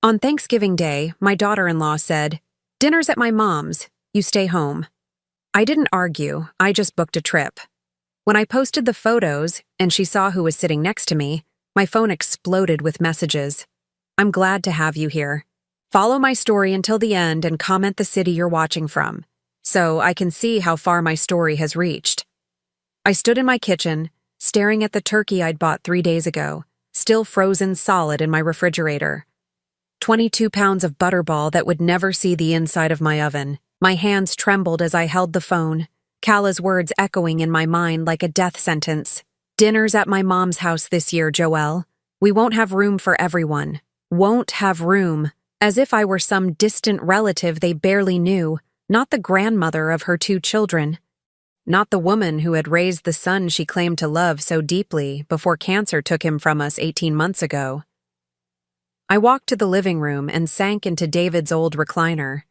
On Thanksgiving Day, my daughter-in-law said, "Dinner's at my mom's. You stay home." I didn't argue, I just booked a trip. When I posted the photos and she saw who was sitting next to me, my phone exploded with messages. "I'm glad to have you here. Follow my story until the end and comment the city you're watching from, so I can see how far my story has reached." I stood in my kitchen, staring at the turkey I'd bought 3 days ago, still frozen solid in my refrigerator. 22 pounds of butterball that would never see the inside of my oven. My hands trembled as I held the phone, Kala's words echoing in my mind like a death sentence. "Dinner's at my mom's house this year, Joelle. We won't have room for everyone. Won't have room." As if I were some distant relative they barely knew, not the grandmother of her 2 children. Not the woman who had raised the son she claimed to love so deeply before cancer took him from us 18 months ago. I walked to the living room and sank into David's old recliner,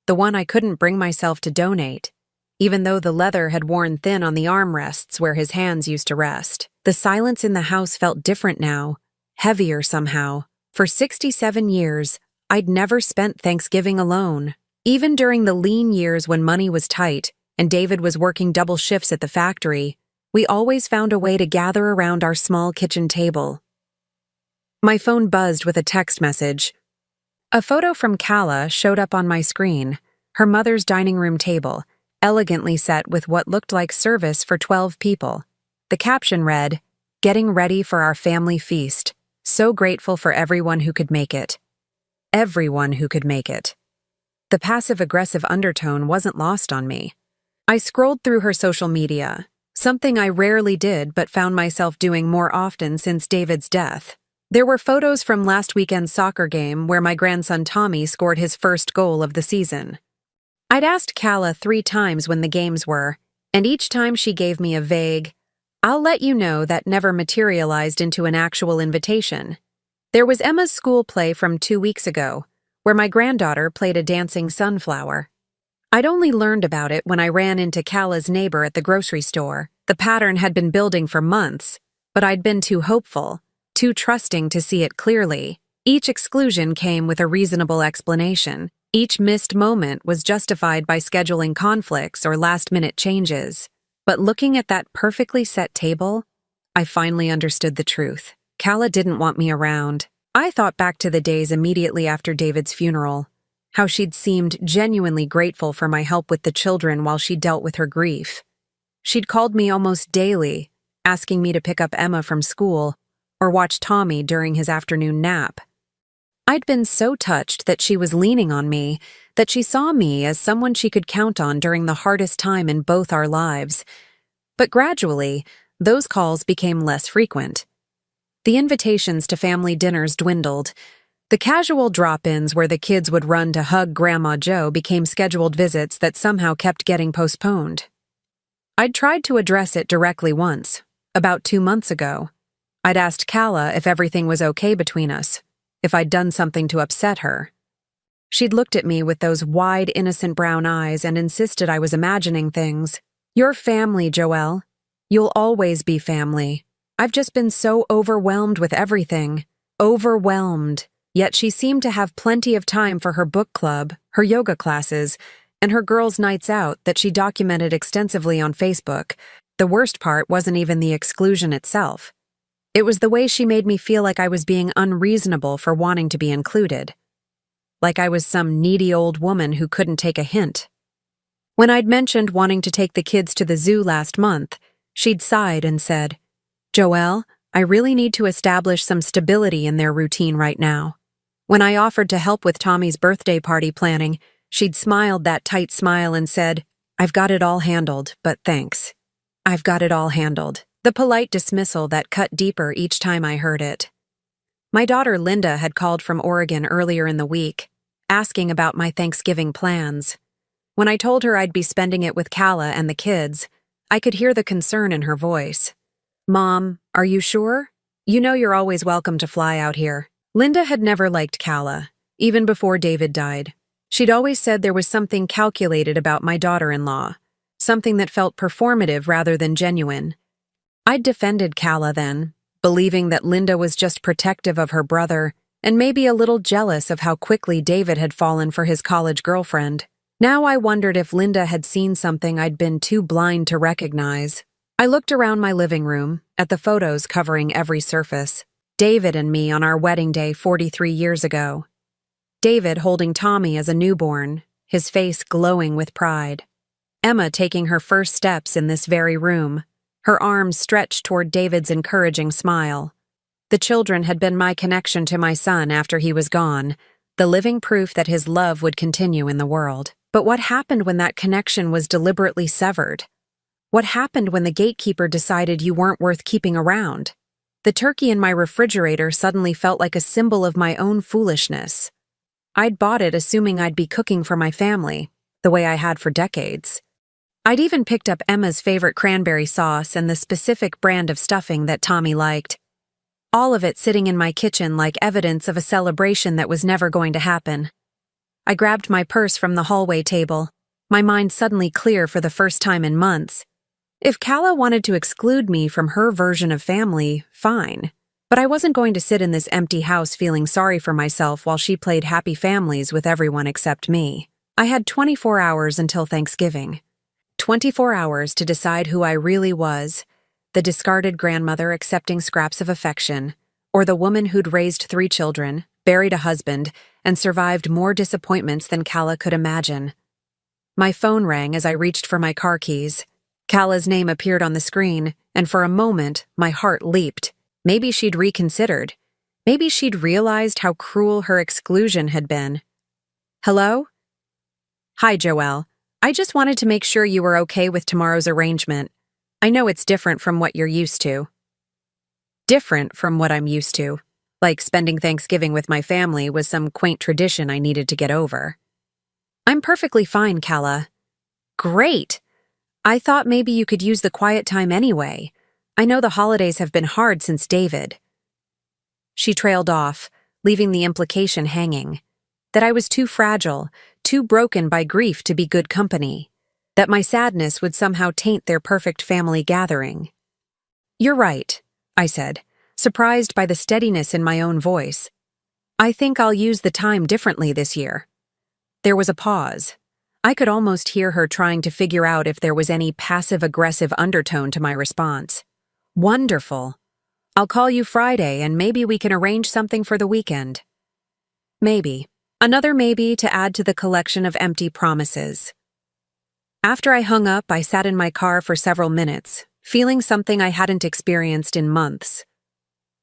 the one I couldn't bring myself to donate, even though the leather had worn thin on the armrests where his hands used to rest. The silence in the house felt different now, heavier somehow. For 67 years, I'd never spent Thanksgiving alone. Even during the lean years when money was tight and David was working double shifts at the factory, we always found a way to gather around our small kitchen table. My phone buzzed with a text message. A photo from Kala showed up on my screen, her mother's dining room table, elegantly set with what looked like service for 12 people. The caption read, "Getting ready for our family feast. So grateful for everyone who could make it." Everyone who could make it. The passive-aggressive undertone wasn't lost on me. I scrolled through her social media, something I rarely did but found myself doing more often since David's death. There were photos from last weekend's soccer game where my grandson Tommy scored his first goal of the season. I'd asked Kala 3 times when the games were, and each time she gave me a vague, "I'll let you know," that never materialized into an actual invitation. There was Emma's school play from 2 weeks ago, where my granddaughter played a dancing sunflower. I'd only learned about it when I ran into Kala's neighbor at the grocery store. The pattern had been building for months, but I'd been too hopeful, too trusting to see it clearly. Each exclusion came with a reasonable explanation. Each missed moment was justified by scheduling conflicts or last-minute changes. But looking at that perfectly set table, I finally understood the truth. Kala didn't want me around. I thought back to the days immediately after David's funeral, how she'd seemed genuinely grateful for my help with the children while she dealt with her grief. She'd called me almost daily, asking me to pick up Emma from school or watch Tommy during his afternoon nap. I'd been so touched that she was leaning on me, that she saw me as someone she could count on during the hardest time in both our lives. But gradually, those calls became less frequent. The invitations to family dinners dwindled. The casual drop-ins where the kids would run to hug Grandma Joe became scheduled visits that somehow kept getting postponed. I'd tried to address it directly once, about 2 months ago. I'd asked Kala if everything was okay between us, if I'd done something to upset her. She'd looked at me with those wide, innocent brown eyes and insisted I was imagining things. "You're family, Joelle. You'll always be family. I've just been so overwhelmed with everything. Overwhelmed." Yet she seemed to have plenty of time for her book club, her yoga classes, and her girls' nights out that she documented extensively on Facebook. The worst part wasn't even the exclusion itself. It was the way she made me feel like I was being unreasonable for wanting to be included. Like I was some needy old woman who couldn't take a hint. When I'd mentioned wanting to take the kids to the zoo last month, she'd sighed and said, "Joelle, I really need to establish some stability in their routine right now." When I offered to help with Tommy's birthday party planning, she'd smiled that tight smile and said, "I've got it all handled, but thanks. I've got it all handled." The polite dismissal that cut deeper each time I heard it. My daughter Linda had called from Oregon earlier in the week, asking about my Thanksgiving plans. When I told her I'd be spending it with Kala and the kids, I could hear the concern in her voice. "Mom, are you sure? You know you're always welcome to fly out here." Linda had never liked Kala, even before David died. She'd always said there was something calculated about my daughter-in-law, something that felt performative rather than genuine. I'd defended Kala then, believing that Linda was just protective of her brother, and maybe a little jealous of how quickly David had fallen for his college girlfriend. Now I wondered if Linda had seen something I'd been too blind to recognize. I looked around my living room, at the photos covering every surface. David and me on our wedding day 43 years ago. David holding Tommy as a newborn, his face glowing with pride. Emma taking her first steps in this very room, her arms stretched toward David's encouraging smile. The children had been my connection to my son after he was gone, the living proof that his love would continue in the world. But what happened when that connection was deliberately severed? What happened when the gatekeeper decided you weren't worth keeping around? The turkey in my refrigerator suddenly felt like a symbol of my own foolishness. I'd bought it assuming I'd be cooking for my family, the way I had for decades. I'd even picked up Emma's favorite cranberry sauce and the specific brand of stuffing that Tommy liked. All of it sitting in my kitchen like evidence of a celebration that was never going to happen. I grabbed my purse from the hallway table, my mind suddenly clear for the first time in months. If Calla wanted to exclude me from her version of family, fine. But I wasn't going to sit in this empty house feeling sorry for myself while she played happy families with everyone except me. I had 24 hours until Thanksgiving. 24 hours to decide who I really was, the discarded grandmother accepting scraps of affection, or the woman who'd raised 3 children, buried a husband, and survived more disappointments than Calla could imagine. My phone rang as I reached for my car keys. Calla's name appeared on the screen, and for a moment, my heart leaped. Maybe she'd reconsidered. Maybe she'd realized how cruel her exclusion had been. Hello? Hi, Joelle. I just wanted to make sure you were okay with tomorrow's arrangement. I know it's different from what you're used to. Different from what I'm used to. Like spending Thanksgiving with my family was some quaint tradition I needed to get over. I'm perfectly fine, Calla. Great! I thought maybe you could use the quiet time anyway. I know the holidays have been hard since David. She trailed off, leaving the implication hanging. That I was too fragile, too broken by grief to be good company. That my sadness would somehow taint their perfect family gathering. You're right, I said, surprised by the steadiness in my own voice. I think I'll use the time differently this year. There was a pause. I could almost hear her trying to figure out if there was any passive-aggressive undertone to my response. Wonderful. I'll call you Friday and maybe we can arrange something for the weekend. Maybe. Another maybe to add to the collection of empty promises. After I hung up, I sat in my car for several minutes, feeling something I hadn't experienced in months.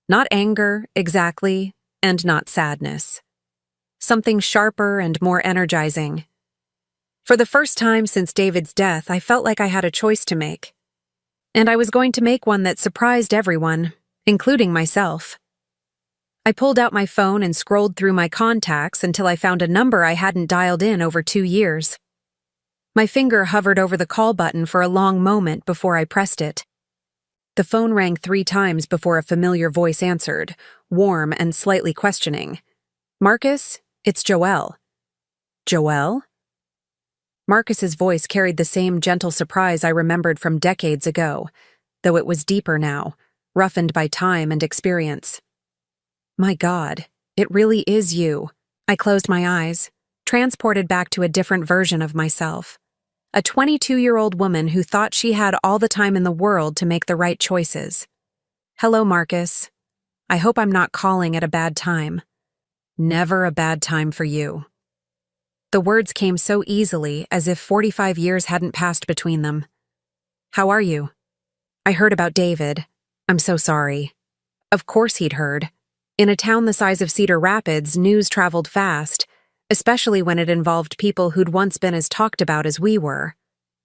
Not anger, exactly, and not sadness. Something sharper and more energizing. For the first time since David's death, I felt like I had a choice to make. And I was going to make one that surprised everyone, including myself. I pulled out my phone and scrolled through my contacts until I found a number I hadn't dialed in over 2 years. My finger hovered over the call button for a long moment before I pressed it. The phone rang 3 times before a familiar voice answered, warm and slightly questioning. Marcus, it's Joelle. Joelle? Marcus's voice carried the same gentle surprise I remembered from decades ago, though it was deeper now, roughened by time and experience. My God, it really is you. I closed my eyes, transported back to a different version of myself. A 22-year-old woman who thought she had all the time in the world to make the right choices. Hello, Marcus. I hope I'm not calling at a bad time. Never a bad time for you. The words came so easily, as if 45 years hadn't passed between them. How are you? I heard about David. I'm so sorry. Of course he'd heard. In a town the size of Cedar Rapids, news traveled fast, especially when it involved people who'd once been as talked about as we were.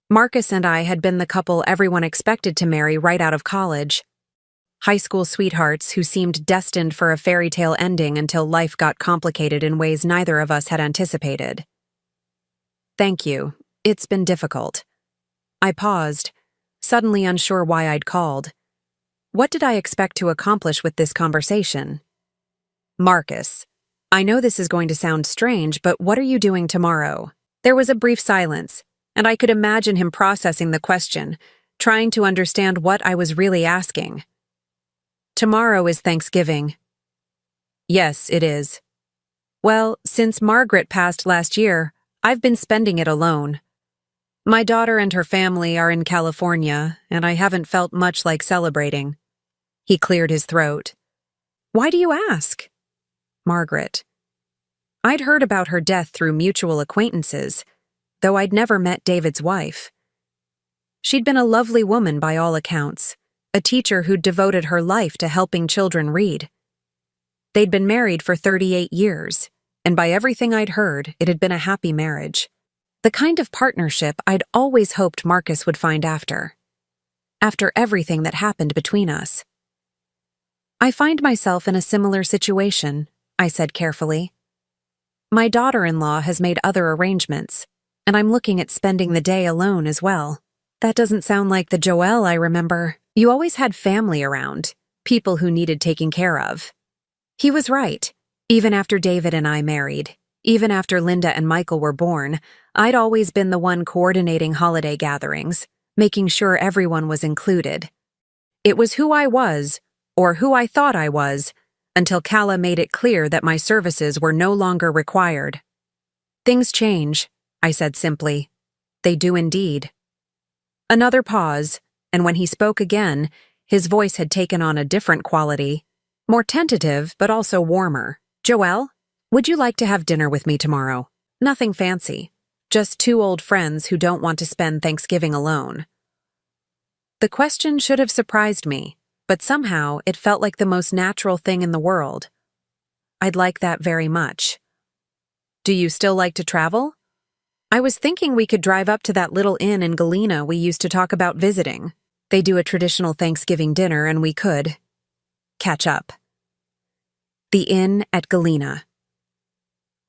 Marcus and I had been the couple everyone expected to marry right out of college. High school sweethearts who seemed destined for a fairy tale ending until life got complicated in ways neither of us had anticipated. Thank you. It's been difficult. I paused, suddenly unsure why I'd called. What did I expect to accomplish with this conversation? Marcus, I know this is going to sound strange, but what are you doing tomorrow? There was a brief silence, and I could imagine him processing the question, trying to understand what I was really asking. Tomorrow is Thanksgiving. Yes, it is. Well, since Margaret passed last year, I've been spending it alone. My daughter and her family are in California, and I haven't felt much like celebrating. He cleared his throat. Why do you ask? Margaret. I'd heard about her death through mutual acquaintances, though I'd never met David's wife. She'd been a lovely woman by all accounts, a teacher who'd devoted her life to helping children read. They'd been married for 38 years, and by everything I'd heard, it had been a happy marriage. The kind of partnership I'd always hoped Marcus would find after everything that happened between us. I find myself in a similar situation, I said carefully. My daughter-in-law has made other arrangements, and I'm looking at spending the day alone as well. That doesn't sound like the Joelle I remember. You always had family around, people who needed taking care of. He was right. Even after David and I married, even after Linda and Michael were born, I'd always been the one coordinating holiday gatherings, making sure everyone was included. It was who I was, or who I thought I was, until Calla made it clear that my services were no longer required. Things change, I said simply. They do indeed. Another pause, and when he spoke again, his voice had taken on a different quality, more tentative but also warmer. Joelle, would you like to have dinner with me tomorrow? Nothing fancy, just two old friends who don't want to spend Thanksgiving alone. The question should have surprised me, but somehow it felt like the most natural thing in the world. I'd like that very much. Do you still like to travel? I was thinking we could drive up to that little inn in Galena we used to talk about visiting. They do a traditional Thanksgiving dinner and we could catch up. The inn at Galena.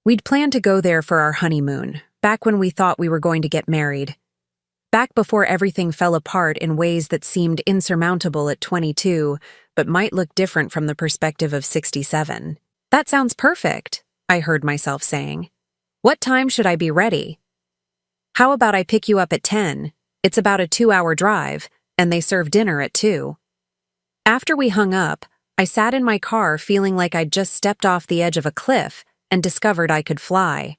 We'd planned to go there for our honeymoon, back when we thought we were going to get married. Back before everything fell apart in ways that seemed insurmountable at 22, but might look different from the perspective of 67. That sounds perfect, I heard myself saying. What time should I be ready? How about I pick you up at 10? It's about a 2-hour drive, and they serve dinner at 2. After we hung up, I sat in my car feeling like I'd just stepped off the edge of a cliff and discovered I could fly.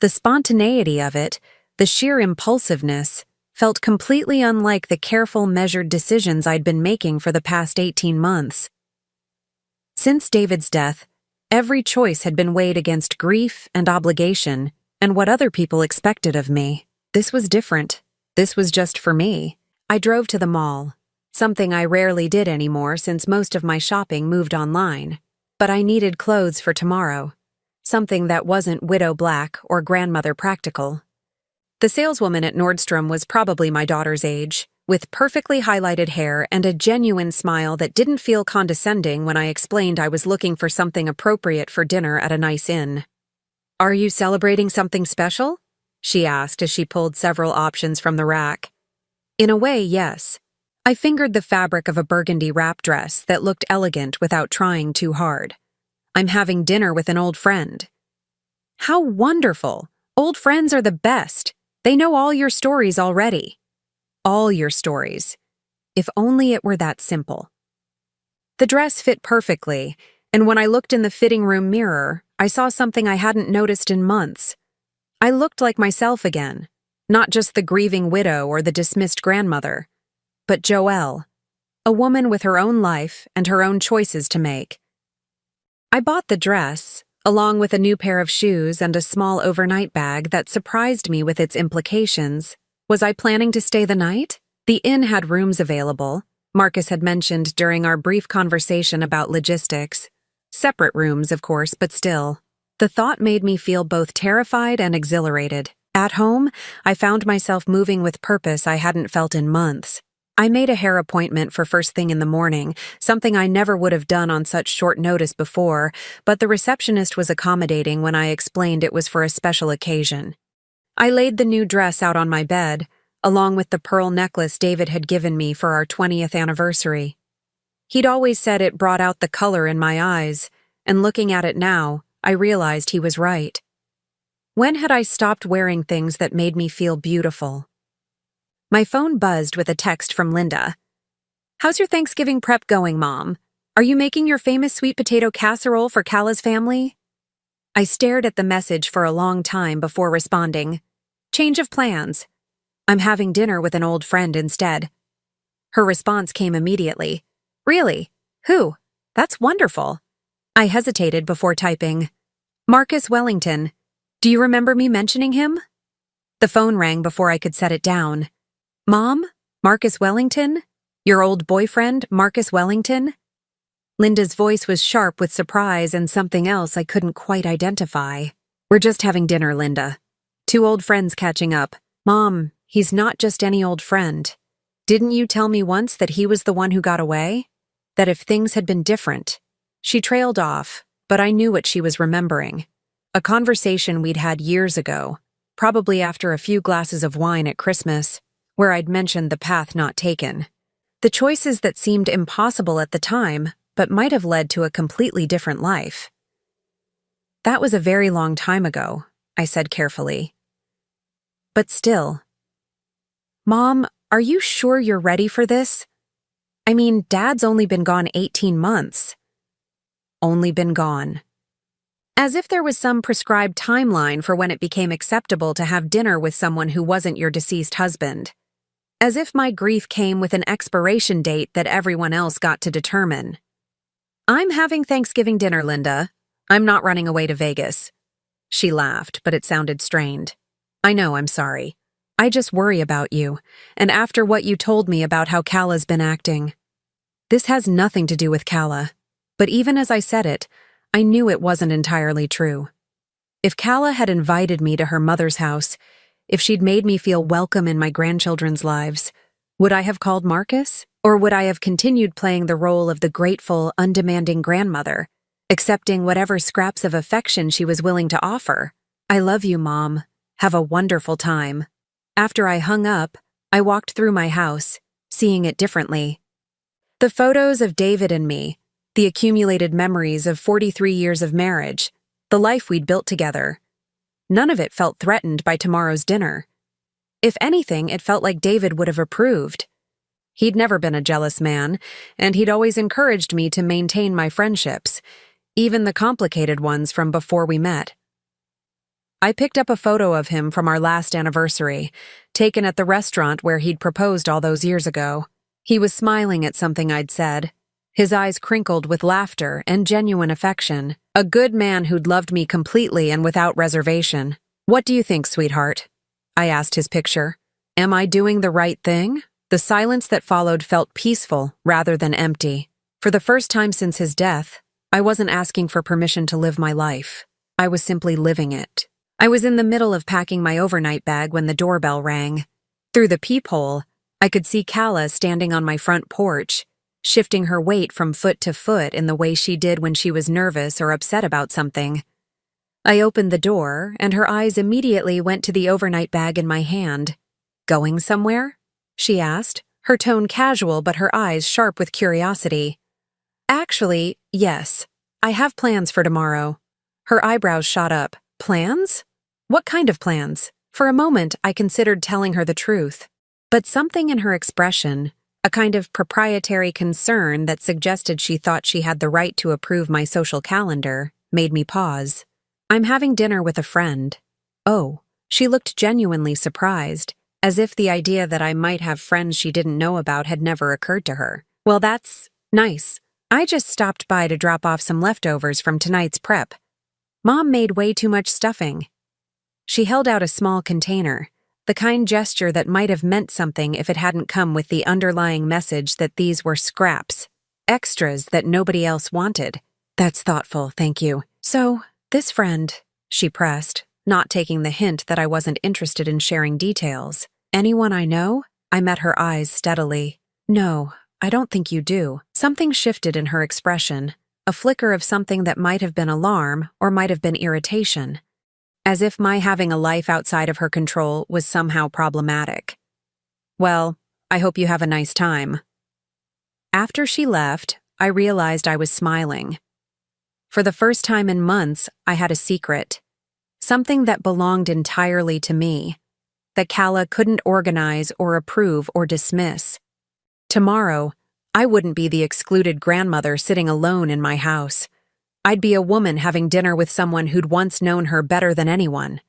The spontaneity of it, the sheer impulsiveness, felt completely unlike the careful, measured decisions I'd been making for the past 18 months. Since David's death, every choice had been weighed against grief and obligation and what other people expected of me. This was different. This was just for me. I drove to the mall, something I rarely did anymore since most of my shopping moved online. But I needed clothes for tomorrow, something that wasn't widow black or grandmother practical. The saleswoman at Nordstrom was probably my daughter's age, with perfectly highlighted hair and a genuine smile that didn't feel condescending when I explained I was looking for something appropriate for dinner at a nice inn. Are you celebrating something special? She asked as she pulled several options from the rack. In a way, yes. I fingered the fabric of a burgundy wrap dress that looked elegant without trying too hard. I'm having dinner with an old friend. How wonderful! Old friends are the best. They know all your stories already. All your stories. If only it were that simple. The dress fit perfectly, and when I looked in the fitting room mirror, I saw something I hadn't noticed in months. I looked like myself again, not just the grieving widow or the dismissed grandmother, but Joelle, a woman with her own life and her own choices to make. I bought the dress, along with a new pair of shoes and a small overnight bag that surprised me with its implications. Was I planning to stay the night? The inn had rooms available, Marcus had mentioned during our brief conversation about logistics. Separate rooms, of course, but still. The thought made me feel both terrified and exhilarated. At home, I found myself moving with purpose I hadn't felt in months. I made a hair appointment for first thing in the morning, something I never would have done on such short notice before, but the receptionist was accommodating when I explained it was for a special occasion. I laid the new dress out on my bed, along with the pearl necklace David had given me for our 20th anniversary. He'd always said it brought out the color in my eyes, and looking at it now, I realized he was right. When had I stopped wearing things that made me feel beautiful? My phone buzzed with a text from Linda. "How's your Thanksgiving prep going, Mom? Are you making your famous sweet potato casserole for Kala's family? I stared at the message for a long time before responding. Change of plans. I'm having dinner with an old friend instead. Her response came immediately. Really? Who? That's wonderful. I hesitated before typing. Marcus Wellington. Do you remember me mentioning him? The phone rang before I could set it down. Mom? Marcus Wellington? Your old boyfriend, Marcus Wellington? Linda's voice was sharp with surprise and something else I couldn't quite identify. We're just having dinner, Linda. Two old friends catching up. Mom, he's not just any old friend. Didn't you tell me once that he was the one who got away? That if things had been different? She trailed off, but I knew what she was remembering. A conversation we'd had years ago, probably after a few glasses of wine at Christmas, where I'd mentioned the path not taken. The choices that seemed impossible at the time, but might have led to a completely different life. That was a very long time ago, I said carefully. But still. Mom, are you sure you're ready for this? I mean, Dad's only been gone 18 months. Only been gone. As if there was some prescribed timeline for when it became acceptable to have dinner with someone who wasn't your deceased husband. As if my grief came with an expiration date that everyone else got to determine. I'm having Thanksgiving dinner, Linda. I'm not running away to Vegas. She laughed, but it sounded strained. I know, I'm sorry. I just worry about you, and after what you told me about how Kala's been acting. This has nothing to do with Kala, but even as I said it, I knew it wasn't entirely true. If Kala had invited me to her mother's house, if she'd made me feel welcome in my grandchildren's lives, would I have called Marcus? Or would I have continued playing the role of the grateful, undemanding grandmother, accepting whatever scraps of affection she was willing to offer? I love you, Mom. Have a wonderful time. After I hung up, I walked through my house, seeing it differently. The photos of David and me, the accumulated memories of 43 years of marriage, the life we'd built together. None of it felt threatened by tomorrow's dinner. If anything, it felt like David would have approved. He'd never been a jealous man, and he'd always encouraged me to maintain my friendships, even the complicated ones from before we met. I picked up a photo of him from our last anniversary, taken at the restaurant where he'd proposed all those years ago. He was smiling at something I'd said, his eyes crinkled with laughter and genuine affection. A good man who'd loved me completely and without reservation. What do you think, sweetheart? I asked his picture. Am I doing the right thing? The silence that followed felt peaceful rather than empty. For the first time since his death, I wasn't asking for permission to live my life. I was simply living it. I was in the middle of packing my overnight bag when the doorbell rang. Through the peephole, I could see Kala standing on my front porch, shifting her weight from foot to foot in the way she did when she was nervous or upset about something. I opened the door, and her eyes immediately went to the overnight bag in my hand. Going somewhere? She asked, her tone casual but her eyes sharp with curiosity. Actually, yes. I have plans for tomorrow. Her eyebrows shot up. Plans? What kind of plans? For a moment, I considered telling her the truth. But something in her expression, a kind of proprietary concern that suggested she thought she had the right to approve my social calendar, made me pause. I'm having dinner with a friend. Oh, she looked genuinely surprised, as if the idea that I might have friends she didn't know about had never occurred to her. Well, that's nice. I just stopped by to drop off some leftovers from tonight's prep. Mom made way too much stuffing. She held out a small container, the kind gesture that might have meant something if it hadn't come with the underlying message that these were scraps, extras that nobody else wanted. That's thoughtful, thank you. So, this friend, she pressed, not taking the hint that I wasn't interested in sharing details. Anyone I know? I met her eyes steadily. No, I don't think you do. Something shifted in her expression, a flicker of something that might have been alarm or might have been irritation. As if my having a life outside of her control was somehow problematic. Well, I hope you have a nice time. After she left, I realized I was smiling. For the first time in months, I had a secret. Something that belonged entirely to me. That Kala couldn't organize or approve or dismiss. Tomorrow, I wouldn't be the excluded grandmother sitting alone in my house. I'd be a woman having dinner with someone who'd once known her better than anyone.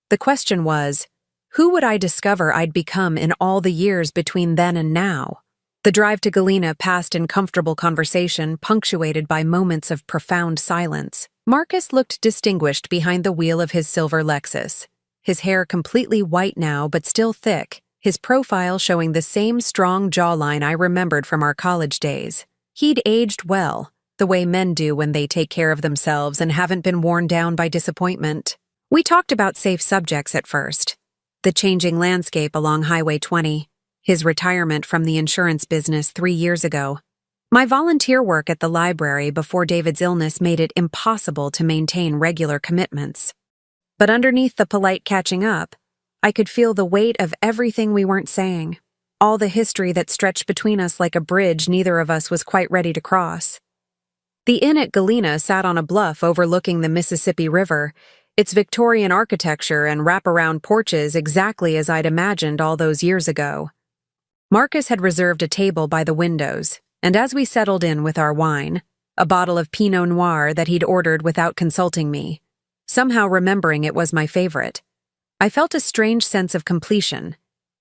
The question was, who would I discover I'd become in all the years between then and now? The drive to Galena passed in comfortable conversation, punctuated by moments of profound silence. Marcus looked distinguished behind the wheel of his silver Lexus. His hair completely white now, but still thick, his profile showing the same strong jawline I remembered from our college days. He'd aged well, the way men do when they take care of themselves and haven't been worn down by disappointment. We talked about safe subjects at first. The changing landscape along Highway 20, his retirement from the insurance business 3 years ago, my volunteer work at the library before David's illness made it impossible to maintain regular commitments. But underneath the polite catching up, I could feel the weight of everything we weren't saying, all the history that stretched between us like a bridge neither of us was quite ready to cross. The inn at Galena sat on a bluff overlooking the Mississippi River, its Victorian architecture and wraparound porches exactly as I'd imagined all those years ago. Marcus had reserved a table by the windows, and as we settled in with our wine, a bottle of Pinot Noir that he'd ordered without consulting me, somehow remembering it was my favorite, I felt a strange sense of completion,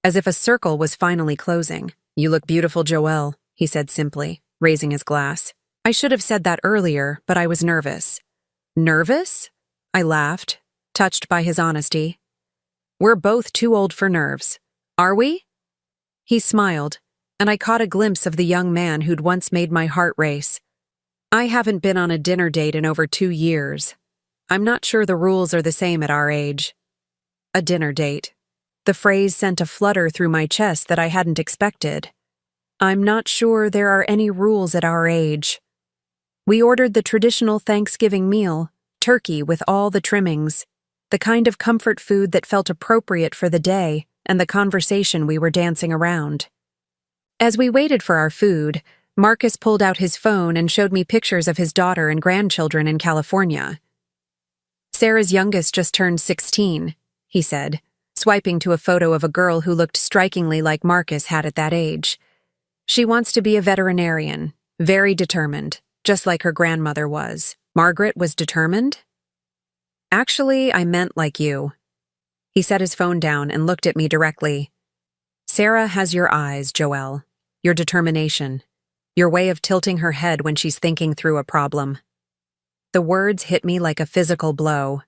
as if a circle was finally closing. "You look beautiful, Joelle," he said simply, raising his glass. I should have said that earlier, but I was nervous. Nervous? I laughed, touched by his honesty. We're both too old for nerves. Are we? He smiled, and I caught a glimpse of the young man who'd once made my heart race. I haven't been on a dinner date in over 2 years. I'm not sure the rules are the same at our age. A dinner date. The phrase sent a flutter through my chest that I hadn't expected. I'm not sure there are any rules at our age. We ordered the traditional Thanksgiving meal, turkey with all the trimmings, the kind of comfort food that felt appropriate for the day and the conversation we were dancing around. As we waited for our food, Marcus pulled out his phone and showed me pictures of his daughter and grandchildren in California. Sarah's youngest just turned 16, he said, swiping to a photo of a girl who looked strikingly like Marcus had at that age. She wants to be a veterinarian, very determined, just like her grandmother was. Margaret was determined? Actually, I meant like you. He set his phone down and looked at me directly. Sarah has your eyes, Joelle, your determination, your way of tilting her head when she's thinking through a problem. The words hit me like a physical blow.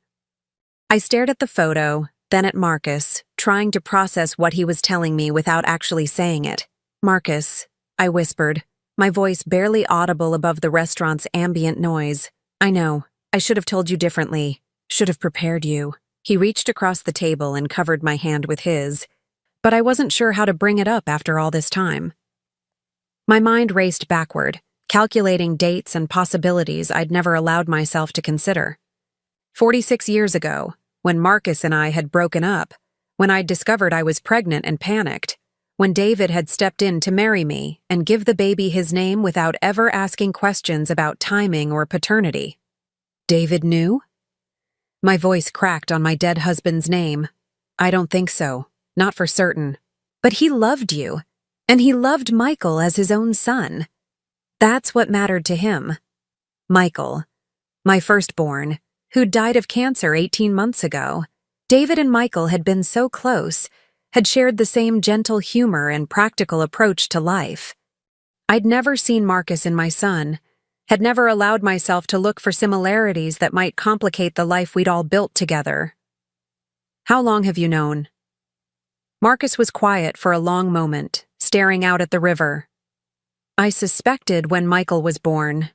I stared at the photo, then at Marcus, trying to process what he was telling me without actually saying it. Marcus, I whispered, my voice barely audible above the restaurant's ambient noise. I know, I should have told you differently, should have prepared you. He reached across the table and covered my hand with his, but I wasn't sure how to bring it up after all this time. My mind raced backward, calculating dates and possibilities I'd never allowed myself to consider. 46 years ago, when Marcus and I had broken up, when I'd discovered I was pregnant and panicked, when David had stepped in to marry me and give the baby his name without ever asking questions about timing or paternity. David knew? My voice cracked on my dead husband's name. I don't think so, not for certain. But he loved you, and he loved Michael as his own son. That's what mattered to him. Michael, my firstborn, who died of cancer 18 months ago. David and Michael had been so close, had shared the same gentle humor and practical approach to life. I'd never seen Marcus in my son, had never allowed myself to look for similarities that might complicate the life we'd all built together. How long have you known? Marcus was quiet for a long moment, staring out at the river. I suspected when Michael was born.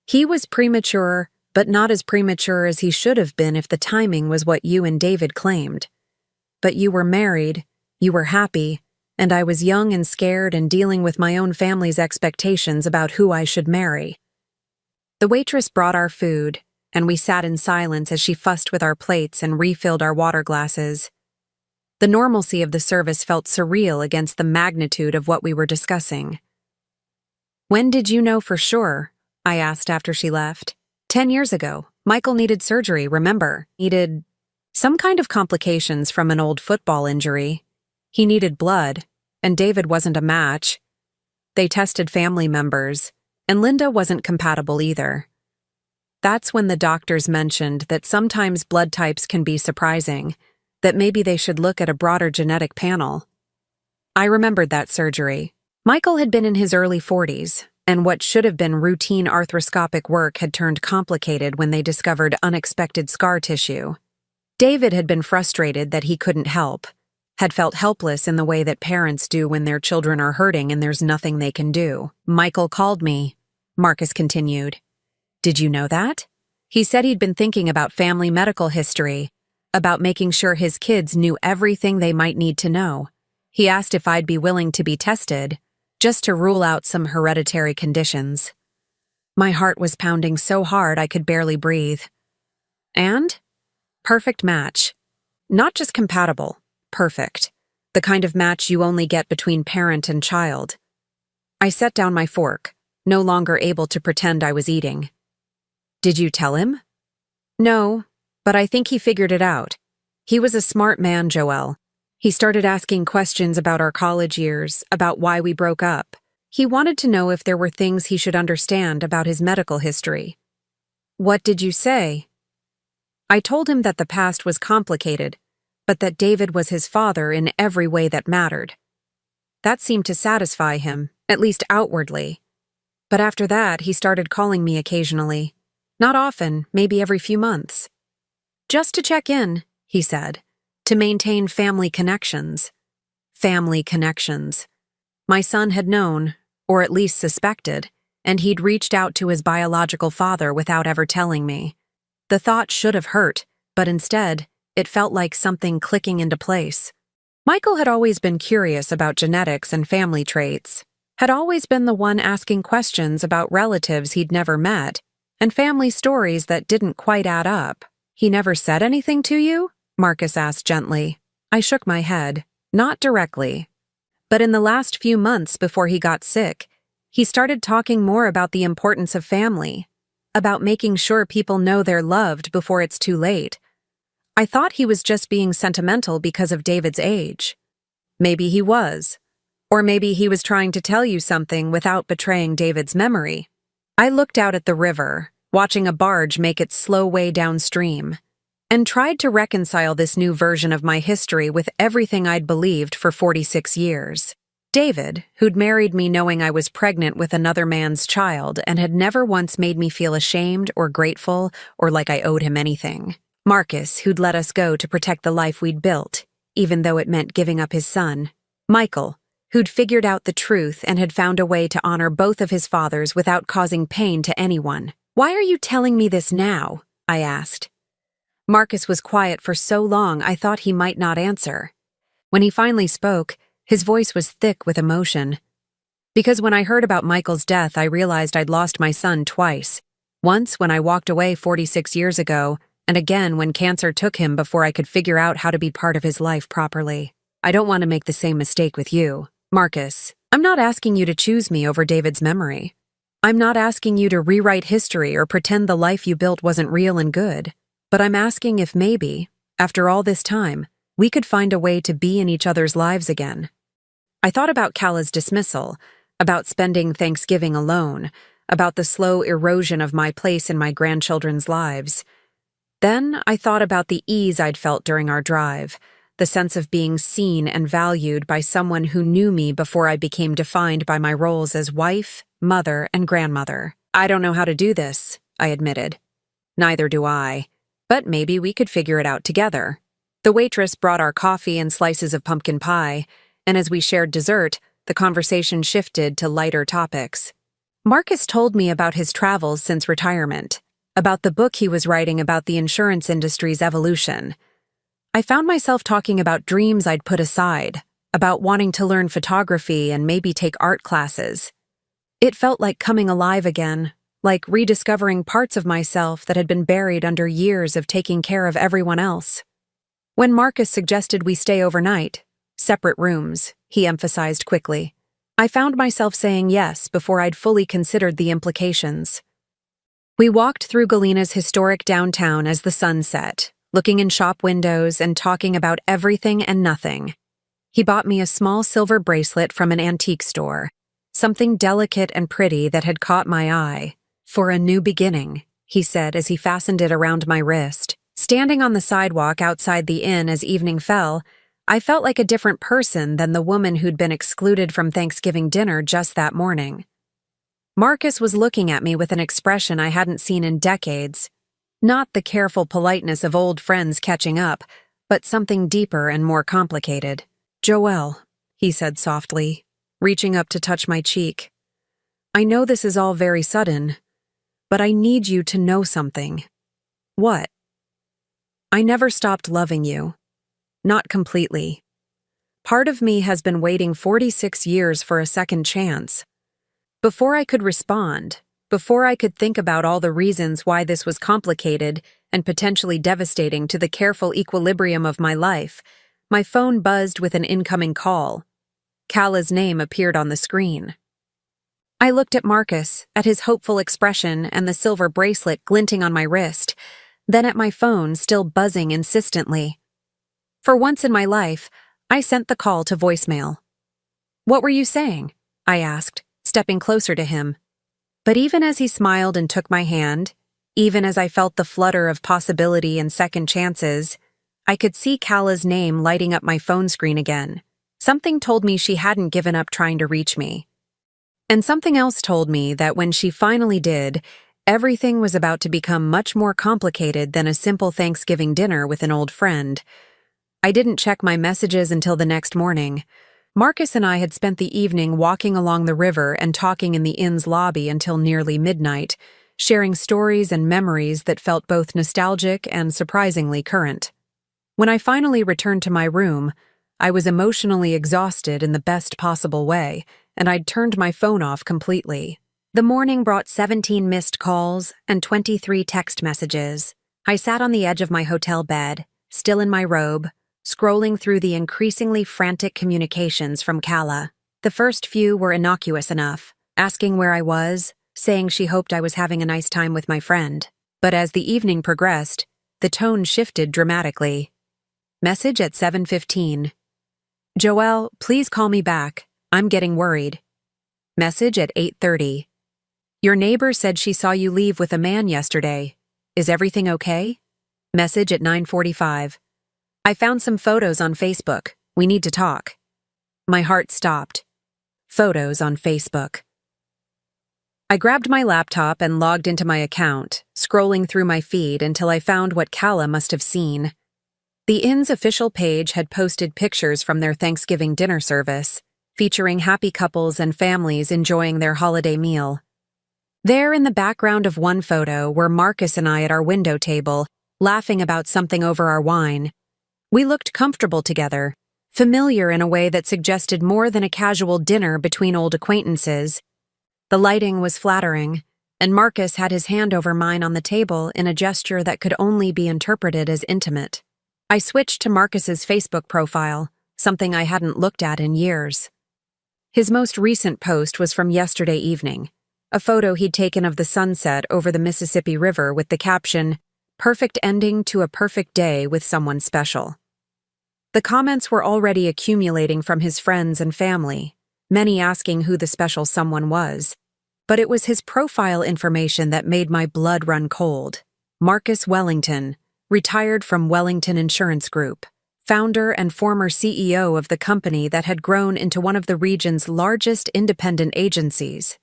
He was premature, but not as premature as he should have been if the timing was what you and David claimed. But you were married, you were happy, and I was young and scared and dealing with my own family's expectations about who I should marry. The waitress brought our food, and we sat in silence as she fussed with our plates and refilled our water glasses. The normalcy of the service felt surreal against the magnitude of what we were discussing. When did you know for sure? I asked after she left. 10 years ago, Michael needed surgery, remember? Needed some kind of complications from an old football injury. He needed blood, and David wasn't a match. They tested family members, and Linda wasn't compatible either. That's when the doctors mentioned that sometimes blood types can be surprising, that maybe they should look at a broader genetic panel. I remembered that surgery. Michael had been in his early 40s, and what should have been routine arthroscopic work had turned complicated when they discovered unexpected scar tissue. David had been frustrated that he couldn't help, had felt helpless in the way that parents do when their children are hurting and there's nothing they can do. Michael called me, Marcus continued. Did you know that? He said he'd been thinking about family medical history, about making sure his kids knew everything they might need to know. He asked if I'd be willing to be tested, just to rule out some hereditary conditions. My heart was pounding so hard I could barely breathe. And? Perfect match. Not just compatible, perfect. The kind of match you only get between parent and child. I set down my fork, no longer able to pretend I was eating. Did you tell him? No, but I think he figured it out. He was a smart man, Joelle. He started asking questions about our college years, about why we broke up. He wanted to know if there were things he should understand about his medical history. What did you say? I told him that the past was complicated, but that David was his father in every way that mattered. That seemed to satisfy him, at least outwardly. But after that, he started calling me occasionally. Not often, maybe every few months. Just to check in, he said. To maintain family connections. Family connections. My son had known, or at least suspected, and he'd reached out to his biological father without ever telling me. The thought should have hurt, but instead, it felt like something clicking into place. Michael had always been curious about genetics and family traits, had always been the one asking questions about relatives he'd never met, and family stories that didn't quite add up. He never said anything to you? Marcus asked gently. I shook my head. Not directly. But in the last few months before he got sick, he started talking more about the importance of family, about making sure people know they're loved before it's too late. I thought he was just being sentimental because of David's age. Maybe he was. Or maybe he was trying to tell you something without betraying David's memory. I looked out at the river, watching a barge make its slow way downstream, and tried to reconcile this new version of my history with everything I'd believed for 46 years. David, who'd married me knowing I was pregnant with another man's child and had never once made me feel ashamed or grateful or like I owed him anything. Marcus, who'd let us go to protect the life we'd built, even though it meant giving up his son. Michael, who'd figured out the truth and had found a way to honor both of his fathers without causing pain to anyone. Why are you telling me this now? I asked. Marcus was quiet for so long I thought he might not answer. When he finally spoke, his voice was thick with emotion. Because when I heard about Michael's death, I realized I'd lost my son twice. Once when I walked away 46 years ago, and again when cancer took him before I could figure out how to be part of his life properly. I don't want to make the same mistake with you. Marcus, I'm not asking you to choose me over David's memory. I'm not asking you to rewrite history or pretend the life you built wasn't real and good. But I'm asking if maybe, after all this time, we could find a way to be in each other's lives again. I thought about Kala's dismissal, about spending Thanksgiving alone, about the slow erosion of my place in my grandchildren's lives. Then I thought about the ease I'd felt during our drive, the sense of being seen and valued by someone who knew me before I became defined by my roles as wife, mother, and grandmother. I don't know how to do this, I admitted. Neither do I. But maybe we could figure it out together. The waitress brought our coffee and slices of pumpkin pie, and as we shared dessert, the conversation shifted to lighter topics. Marcus told me about his travels since retirement, about the book he was writing about the insurance industry's evolution. I found myself talking about dreams I'd put aside, about wanting to learn photography and maybe take art classes. It felt like coming alive again, like rediscovering parts of myself that had been buried under years of taking care of everyone else. When Marcus suggested we stay overnight, separate rooms, he emphasized quickly, I found myself saying yes before I'd fully considered the implications. We walked through Galena's historic downtown as the sun set, looking in shop windows and talking about everything and nothing. He bought me a small silver bracelet from an antique store, something delicate and pretty that had caught my eye. "For a new beginning," he said as he fastened it around my wrist. Standing on the sidewalk outside the inn as evening fell, I felt like a different person than the woman who'd been excluded from Thanksgiving dinner just that morning. Marcus was looking at me with an expression I hadn't seen in decades. Not the careful politeness of old friends catching up, but something deeper and more complicated. "Joelle," he said softly, reaching up to touch my cheek. "I know this is all very sudden, but I need you to know something." "What?" "I never stopped loving you. Not completely. Part of me has been waiting 46 years for a second chance." Before I could respond, before I could think about all the reasons why this was complicated and potentially devastating to the careful equilibrium of my life, my phone buzzed with an incoming call. Kala's name appeared on the screen. I looked at Marcus, at his hopeful expression and the silver bracelet glinting on my wrist, then at my phone still buzzing insistently. For once in my life, I sent the call to voicemail. "What were you saying?" I asked, stepping closer to him. But even as he smiled and took my hand, even as I felt the flutter of possibility and second chances, I could see Kala's name lighting up my phone screen again. Something told me she hadn't given up trying to reach me. And something else told me that when she finally did, everything was about to become much more complicated than a simple Thanksgiving dinner with an old friend. I didn't check my messages until the next morning. Marcus and I had spent the evening walking along the river and talking in the inn's lobby until nearly midnight, sharing stories and memories that felt both nostalgic and surprisingly current. When I finally returned to my room, I was emotionally exhausted in the best possible way, and I'd turned my phone off completely. The morning brought 17 missed calls and 23 text messages. I sat on the edge of my hotel bed, still in my robe, scrolling through the increasingly frantic communications from Kala. The first few were innocuous enough, asking where I was, saying she hoped I was having a nice time with my friend. But as the evening progressed, the tone shifted dramatically. Message at 7:15. "Joelle, please call me back. I'm getting worried." Message at 8:30. "Your neighbor said she saw you leave with a man yesterday. Is everything okay?" Message at 9:45. "I found some photos on Facebook. We need to talk." My heart stopped. Photos on Facebook. I grabbed my laptop and logged into my account, scrolling through my feed until I found what Kala must have seen. The inn's official page had posted pictures from their Thanksgiving dinner service, featuring happy couples and families enjoying their holiday meal. There in the background of one photo were Marcus and I at our window table, laughing about something over our wine. We looked comfortable together, familiar in a way that suggested more than a casual dinner between old acquaintances. The lighting was flattering, and Marcus had his hand over mine on the table in a gesture that could only be interpreted as intimate. I switched to Marcus's Facebook profile, something I hadn't looked at in years. His most recent post was from yesterday evening, a photo he'd taken of the sunset over the Mississippi River with the caption, "Perfect ending to a perfect day with someone special." The comments were already accumulating from his friends and family, many asking who the special someone was. But it was his profile information that made my blood run cold. Marcus Wellington, retired from Wellington Insurance Group, founder and former CEO of the company that had grown into one of the region's largest independent agencies.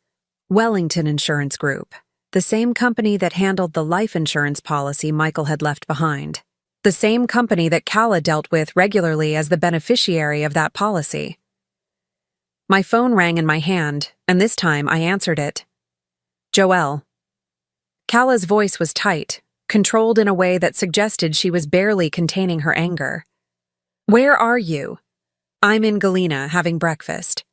Wellington Insurance Group, the same company that handled the life insurance policy Michael had left behind. The same company that Kala dealt with regularly as the beneficiary of that policy. My phone rang in my hand, and this time I answered it. "Joelle." Kala's voice was tight, controlled in a way that suggested she was barely containing her anger. "Where are you?" "I'm in Galena having breakfast."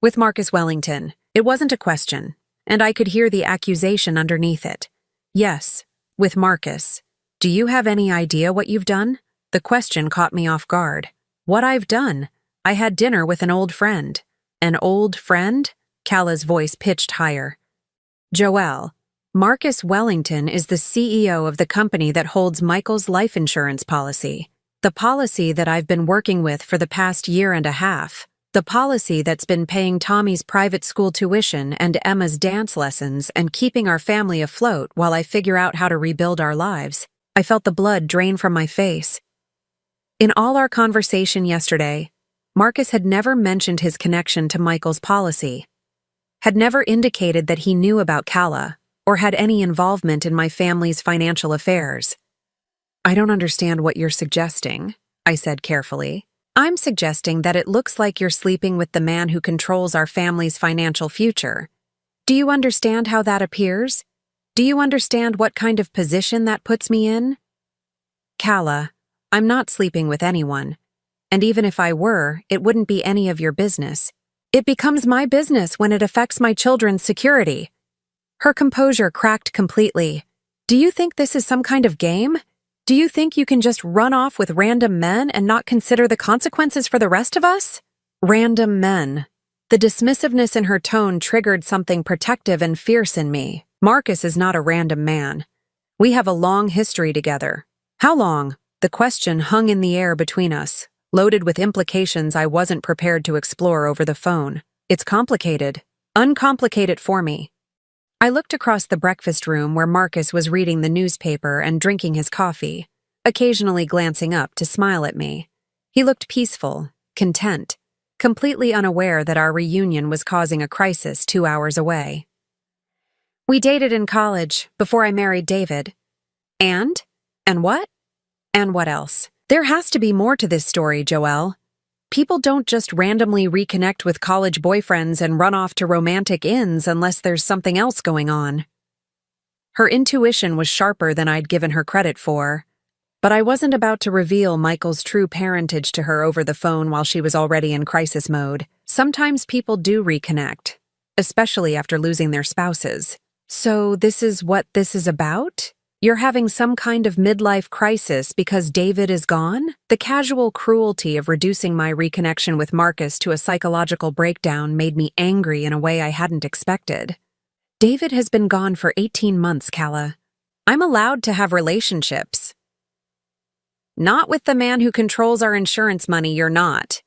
With Marcus Wellington. It wasn't a question, and I could hear the accusation underneath it. "Yes, with Marcus. Do you have any idea what you've done?" The question caught me off guard. What I've done? I had dinner with an old friend. An old friend? Kala's voice pitched higher. "Joelle, Marcus Wellington is the CEO of the company that holds Michael's life insurance policy. The policy that I've been working with for the past year and a half. The policy that's been paying Tommy's private school tuition and Emma's dance lessons and keeping our family afloat while I figure out how to rebuild our lives. I felt the blood drain from my face. In all our conversation yesterday, Marcus had never mentioned his connection to Michael's policy, had never indicated that he knew about Calla or had any involvement in my family's financial affairs. "I don't understand what you're suggesting," I said carefully. "I'm suggesting that it looks like you're sleeping with the man who controls our family's financial future. Do you understand how that appears? Do you understand what kind of position that puts me in?" "Calla, I'm not sleeping with anyone. And even if I were, it wouldn't be any of your business. It becomes my business when it affects my children's security." Her composure cracked completely. "Do you think this is some kind of game? Do you think you can just run off with random men and not consider the consequences for the rest of us?" Random men. The dismissiveness in her tone triggered something protective and fierce in me. Marcus is not a random man. We have a long history together. How long? The question hung in the air between us, loaded with implications I wasn't prepared to explore over the phone. "It's complicated. Uncomplicate it for me." I looked across the breakfast room where Marcus was reading the newspaper and drinking his coffee, occasionally glancing up to smile at me. He looked peaceful, content, completely unaware that our reunion was causing a crisis 2 hours away. "We dated in college, before I married David." "And? And what?" "And what else? There has to be more to this story, Joelle. People don't just randomly reconnect with college boyfriends and run off to romantic inns unless there's something else going on." Her intuition was sharper than I'd given her credit for, but I wasn't about to reveal Michael's true parentage to her over the phone while she was already in crisis mode. Sometimes people do reconnect, especially after losing their spouses. "So this is what this is about? You're having some kind of midlife crisis because David is gone?" The casual cruelty of reducing my reconnection with Marcus to a psychological breakdown made me angry in a way I hadn't expected. "David has been gone for 18 months, Calla. I'm allowed to have relationships." "Not with the man who controls our insurance money, you're not."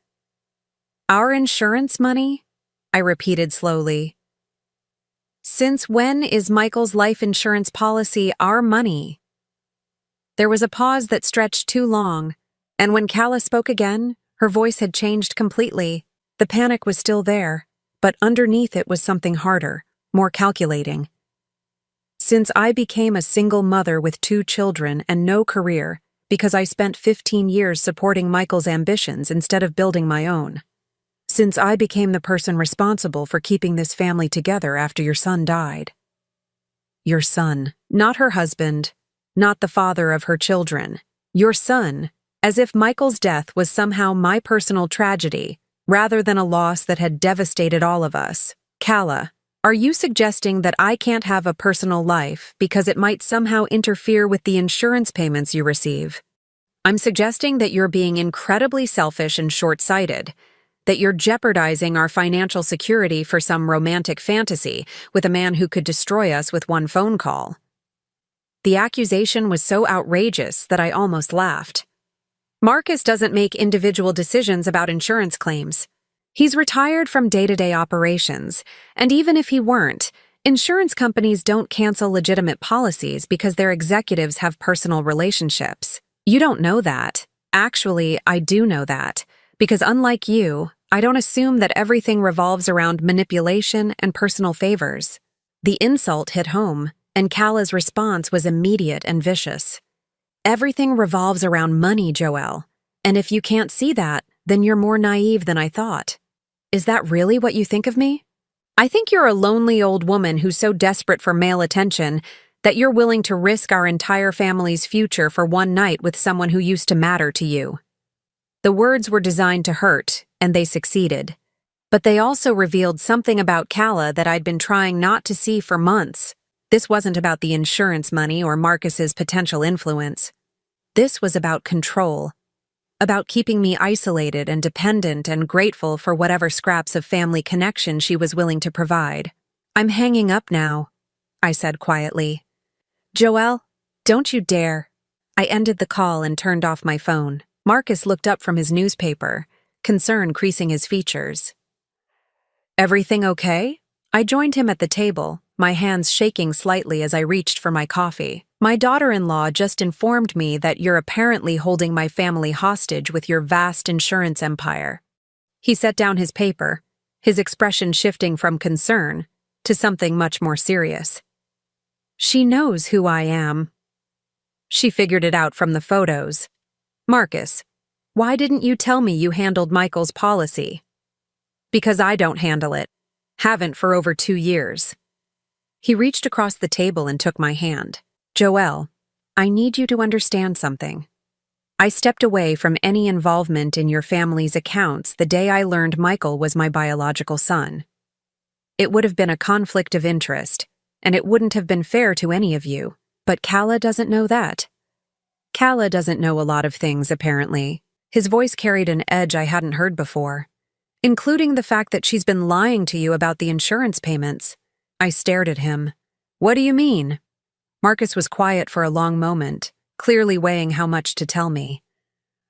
"Our insurance money?" I repeated slowly. "Since when is Michael's life insurance policy our money?" There was a pause that stretched too long, and when Calla spoke again, her voice had changed completely. The panic was still there, but underneath it was something harder, more calculating. "Since I became a single mother with 2 children and no career, because I spent 15 years supporting Michael's ambitions instead of building my own. Since I became the person responsible for keeping this family together after your son died." Your son, not her husband, not the father of her children. Your son, as if Michael's death was somehow my personal tragedy, rather than a loss that had devastated all of us. "Calla, are you suggesting that I can't have a personal life because it might somehow interfere with the insurance payments you receive?" "I'm suggesting that you're being incredibly selfish and short-sighted, that you're jeopardizing our financial security for some romantic fantasy with a man who could destroy us with one phone call." The accusation was so outrageous that I almost laughed. "Marcus doesn't make individual decisions about insurance claims. He's retired from day-to-day operations, and even if he weren't, insurance companies don't cancel legitimate policies because their executives have personal relationships. You don't know that. Actually, I do know that. Because unlike you, I don't assume that everything revolves around manipulation and personal favors." The insult hit home, and Calla's response was immediate and vicious. "Everything revolves around money, Joelle. And if you can't see that, then you're more naive than I thought. Is that really what you think of me? I think you're a lonely old woman who's so desperate for male attention that you're willing to risk our entire family's future for one night with someone who used to matter to you." The words were designed to hurt, and they succeeded. But they also revealed something about Calla that I'd been trying not to see for months. This wasn't about the insurance money or Marcus's potential influence. This was about control, about keeping me isolated and dependent and grateful for whatever scraps of family connection she was willing to provide. "I'm hanging up now," I said quietly. "Joelle, don't you dare." I ended the call and turned off my phone. Marcus looked up from his newspaper, concern creasing his features. "Everything okay?" I joined him at the table, my hands shaking slightly as I reached for my coffee. "My daughter-in-law just informed me that you're apparently holding my family hostage with your vast insurance empire." He set down his paper, his expression shifting from concern to something much more serious. "She knows who I am. She figured it out from the photos. Marcus, why didn't you tell me you handled Michael's policy?" "Because I don't handle it. Haven't for over 2 years." He reached across the table and took my hand. "Joelle, I need you to understand something. I stepped away from any involvement in your family's accounts the day I learned Michael was my biological son. It would have been a conflict of interest, and it wouldn't have been fair to any of you, but Kala doesn't know that. Kala doesn't know a lot of things, apparently." His voice carried an edge I hadn't heard before, including the fact that she's been lying to you about the insurance payments. I stared at him. "What do you mean?" Marcus was quiet for a long moment, clearly weighing how much to tell me.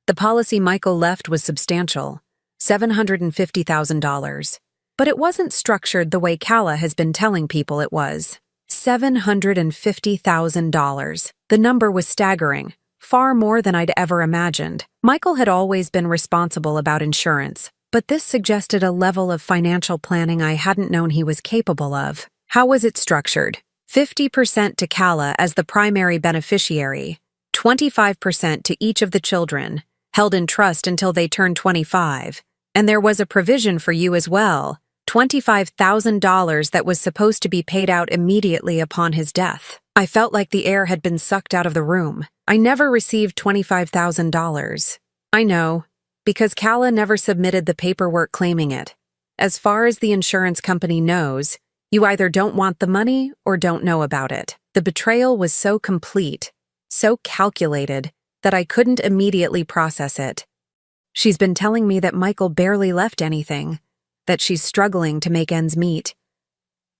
"The policy Michael left was substantial, $750,000. But it wasn't structured the way Kala has been telling people it was. $750,000. The number was staggering, far more than I'd ever imagined. Michael had always been responsible about insurance, but this suggested a level of financial planning I hadn't known he was capable of. How was it structured? 50% to Kala as the primary beneficiary, 25% to each of the children, held in trust until they turned 25, and there was a provision for you as well, $25,000 that was supposed to be paid out immediately upon his death. I felt like the air had been sucked out of the room. I never received $25,000. I know, because Kala never submitted the paperwork claiming it. As far as the insurance company knows, you either don't want the money or don't know about it. The betrayal was so complete, so calculated, that I couldn't immediately process it. She's been telling me that Michael barely left anything, that she's struggling to make ends meet.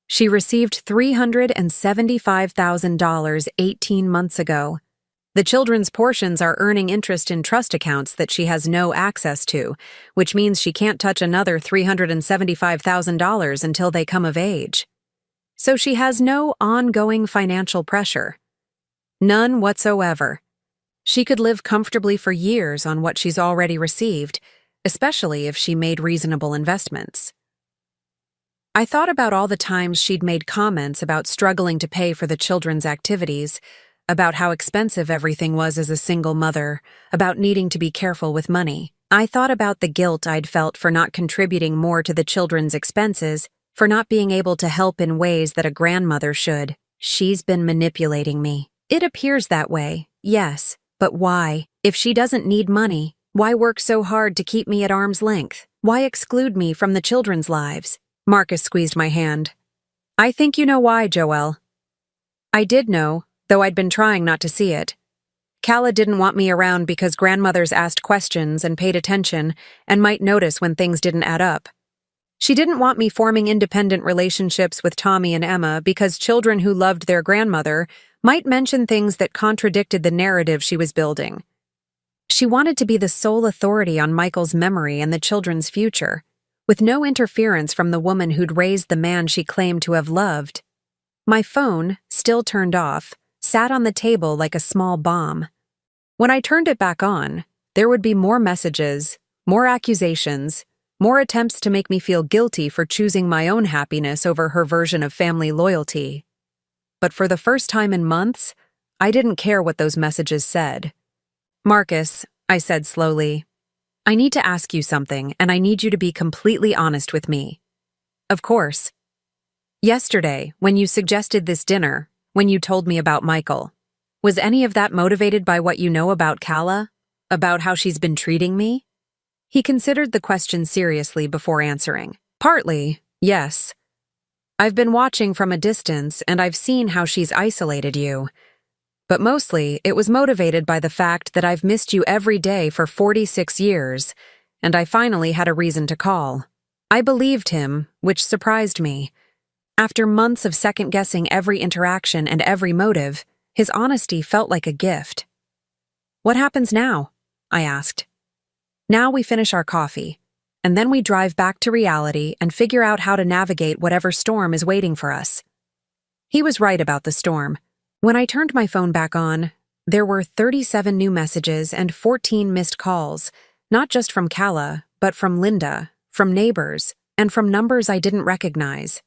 She received $375,000 18 months ago. The children's portions are earning interest in trust accounts that she has no access to, which means she can't touch another $375,000 until they come of age. So she has no ongoing financial pressure. None whatsoever. She could live comfortably for years on what she's already received, especially if she made reasonable investments. I thought about all the times she'd made comments about struggling to pay for the children's activities, about how expensive everything was as a single mother, about needing to be careful with money. I thought about the guilt I'd felt for not contributing more to the children's expenses, for not being able to help in ways that a grandmother should. She's been manipulating me. It appears that way, yes, but why? If she doesn't need money, why work so hard to keep me at arm's length? Why exclude me from the children's lives? Marcus squeezed my hand. "I think you know why, Joelle." I did know, though I'd been trying not to see it. Kala didn't want me around because grandmothers asked questions and paid attention and might notice when things didn't add up. She didn't want me forming independent relationships with Tommy and Emma because children who loved their grandmother might mention things that contradicted the narrative she was building. She wanted to be the sole authority on Michael's memory and the children's future, with no interference from the woman who'd raised the man she claimed to have loved. My phone, still turned off, sat on the table like a small bomb. When I turned it back on, there would be more messages, more accusations, more attempts to make me feel guilty for choosing my own happiness over her version of family loyalty. But for the first time in months, I didn't care what those messages said. "Marcus," I said slowly, "I need to ask you something, and I need you to be completely honest with me." "Of course." "Yesterday, when you suggested this dinner, when you told me about Michael, was any of that motivated by what you know about Kala? About how she's been treating me?" He considered the question seriously before answering. "Partly, yes. I've been watching from a distance and I've seen how she's isolated you. But mostly, it was motivated by the fact that I've missed you every day for 46 years, and I finally had a reason to call." I believed him, which surprised me. After months of second-guessing every interaction and every motive, his honesty felt like a gift. "What happens now?" I asked. Now we finish our coffee, and then we drive back to reality and figure out how to navigate whatever storm is waiting for us. He was right about the storm. When I turned my phone back on, there were 37 new messages and 14 missed calls, not just from Kala, but from Linda, from neighbors, and from numbers I didn't recognize.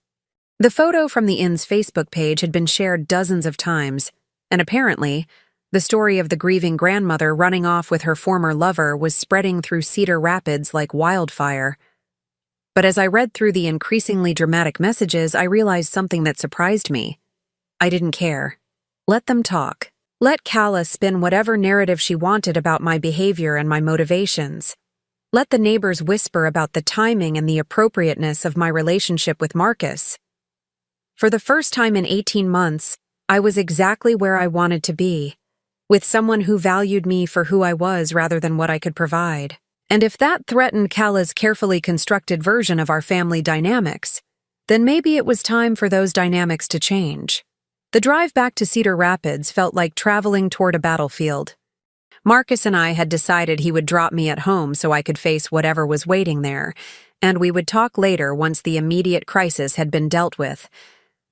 The photo from the inn's Facebook page had been shared dozens of times, and apparently, the story of the grieving grandmother running off with her former lover was spreading through Cedar Rapids like wildfire. But as I read through the increasingly dramatic messages, I realized something that surprised me. I didn't care. Let them talk. Let Kala spin whatever narrative she wanted about my behavior and my motivations. Let the neighbors whisper about the timing and the appropriateness of my relationship with Marcus. For the first time in 18 months, I was exactly where I wanted to be, with someone who valued me for who I was rather than what I could provide. And if that threatened Kala's carefully constructed version of our family dynamics, then maybe it was time for those dynamics to change. The drive back to Cedar Rapids felt like traveling toward a battlefield. Marcus and I had decided he would drop me at home so I could face whatever was waiting there, and we would talk later once the immediate crisis had been dealt with.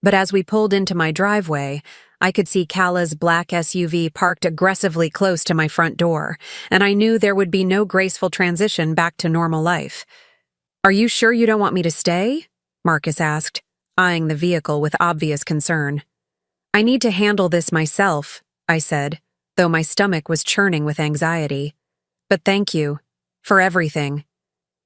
But as we pulled into my driveway, I could see Kala's black SUV parked aggressively close to my front door, and I knew there would be no graceful transition back to normal life. "Are you sure you don't want me to stay?" Marcus asked, eyeing the vehicle with obvious concern. "I need to handle this myself," I said, though my stomach was churning with anxiety. "But thank you. For everything."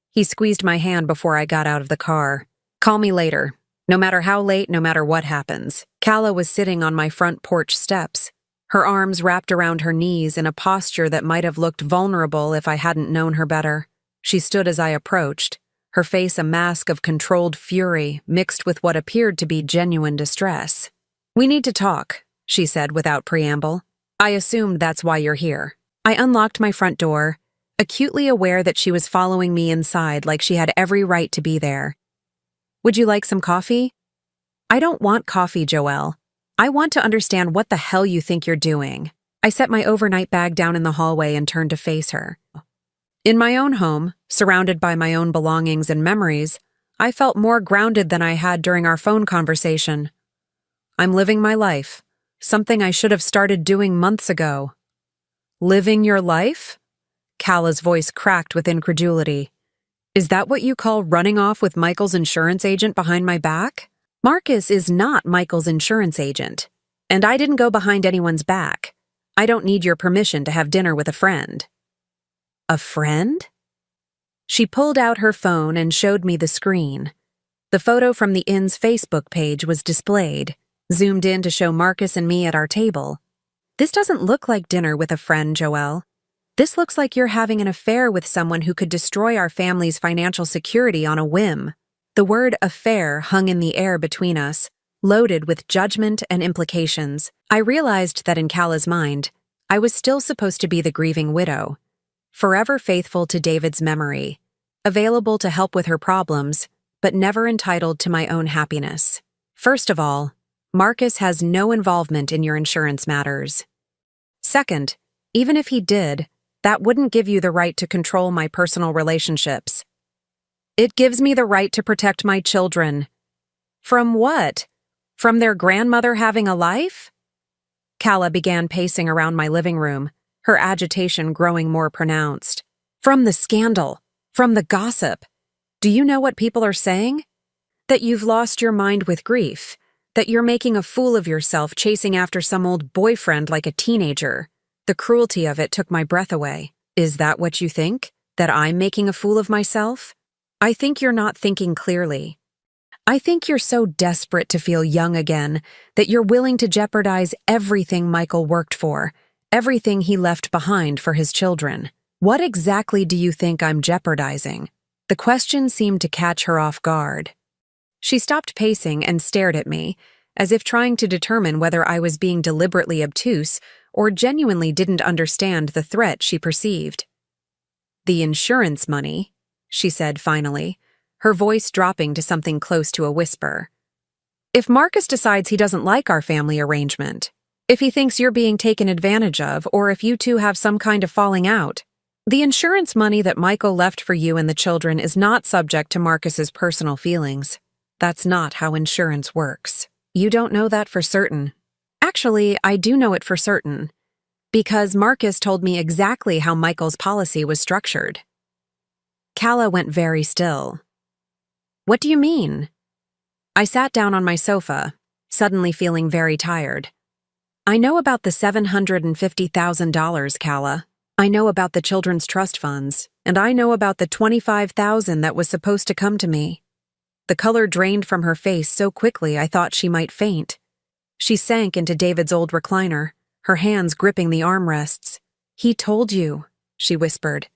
He squeezed my hand before I got out of the car. "Call me later. No matter how late, no matter what happens." Kala was sitting on my front porch steps, her arms wrapped around her knees in a posture that might have looked vulnerable if I hadn't known her better. She stood as I approached, her face a mask of controlled fury mixed with what appeared to be genuine distress. "We need to talk," she said without preamble. "I assumed that's why you're here." I unlocked my front door, acutely aware that she was following me inside like she had every right to be there. "Would you like some coffee?" "I don't want coffee, Joelle. I want to understand what the hell you think you're doing." I set my overnight bag down in the hallway and turned to face her. In my own home, surrounded by my own belongings and memories, I felt more grounded than I had during our phone conversation. "I'm living my life, something I should have started doing months ago." "Living your life?" Kala's voice cracked with incredulity. "Is that what you call running off with Michael's insurance agent behind my back?" Marcus is not Michael's insurance agent, and I didn't go behind anyone's back. I don't need your permission to have dinner with a friend. "A friend?" She pulled out her phone and showed me the screen. The photo from the inn's Facebook page was displayed, zoomed in to show Marcus and me at our table. "This doesn't look like dinner with a friend, Joelle. This looks like you're having an affair with someone who could destroy our family's financial security on a whim." The word affair hung in the air between us, loaded with judgment and implications. I realized that in Kala's mind, I was still supposed to be the grieving widow, forever faithful to David's memory, available to help with her problems, but never entitled to my own happiness. First of all, Marcus has no involvement in your insurance matters. Second, even if he did, that wouldn't give you the right to control my personal relationships. It gives me the right to protect my children. From what? From their grandmother having a life? Kala began pacing around my living room, her agitation growing more pronounced. From the scandal, from the gossip. Do you know what people are saying? That you've lost your mind with grief, that you're making a fool of yourself chasing after some old boyfriend like a teenager. The cruelty of it took my breath away. Is that what you think? That I'm making a fool of myself? I think you're not thinking clearly. I think you're so desperate to feel young again that you're willing to jeopardize everything Michael worked for, everything he left behind for his children. What exactly do you think I'm jeopardizing? The question seemed to catch her off guard. She stopped pacing and stared at me, as if trying to determine whether I was being deliberately obtuse or genuinely didn't understand the threat she perceived. "The insurance money," she said finally, her voice dropping to something close to a whisper. "If Marcus decides he doesn't like our family arrangement, if he thinks you're being taken advantage of, or if you two have some kind of falling out, The insurance money that Michael left for you and the children is not subject to Marcus's personal feelings. That's not how insurance works. You don't know that for certain. Actually, I do know it for certain, because Marcus told me exactly how Michael's policy was structured. Calla went very still. What do you mean? I sat down on my sofa, suddenly feeling very tired. I know about the $750,000, Calla. I know about the children's trust funds, and I know about the $25,000 that was supposed to come to me. The color drained from her face so quickly I thought she might faint. She sank into David's old recliner, her hands gripping the armrests. He told you, she whispered.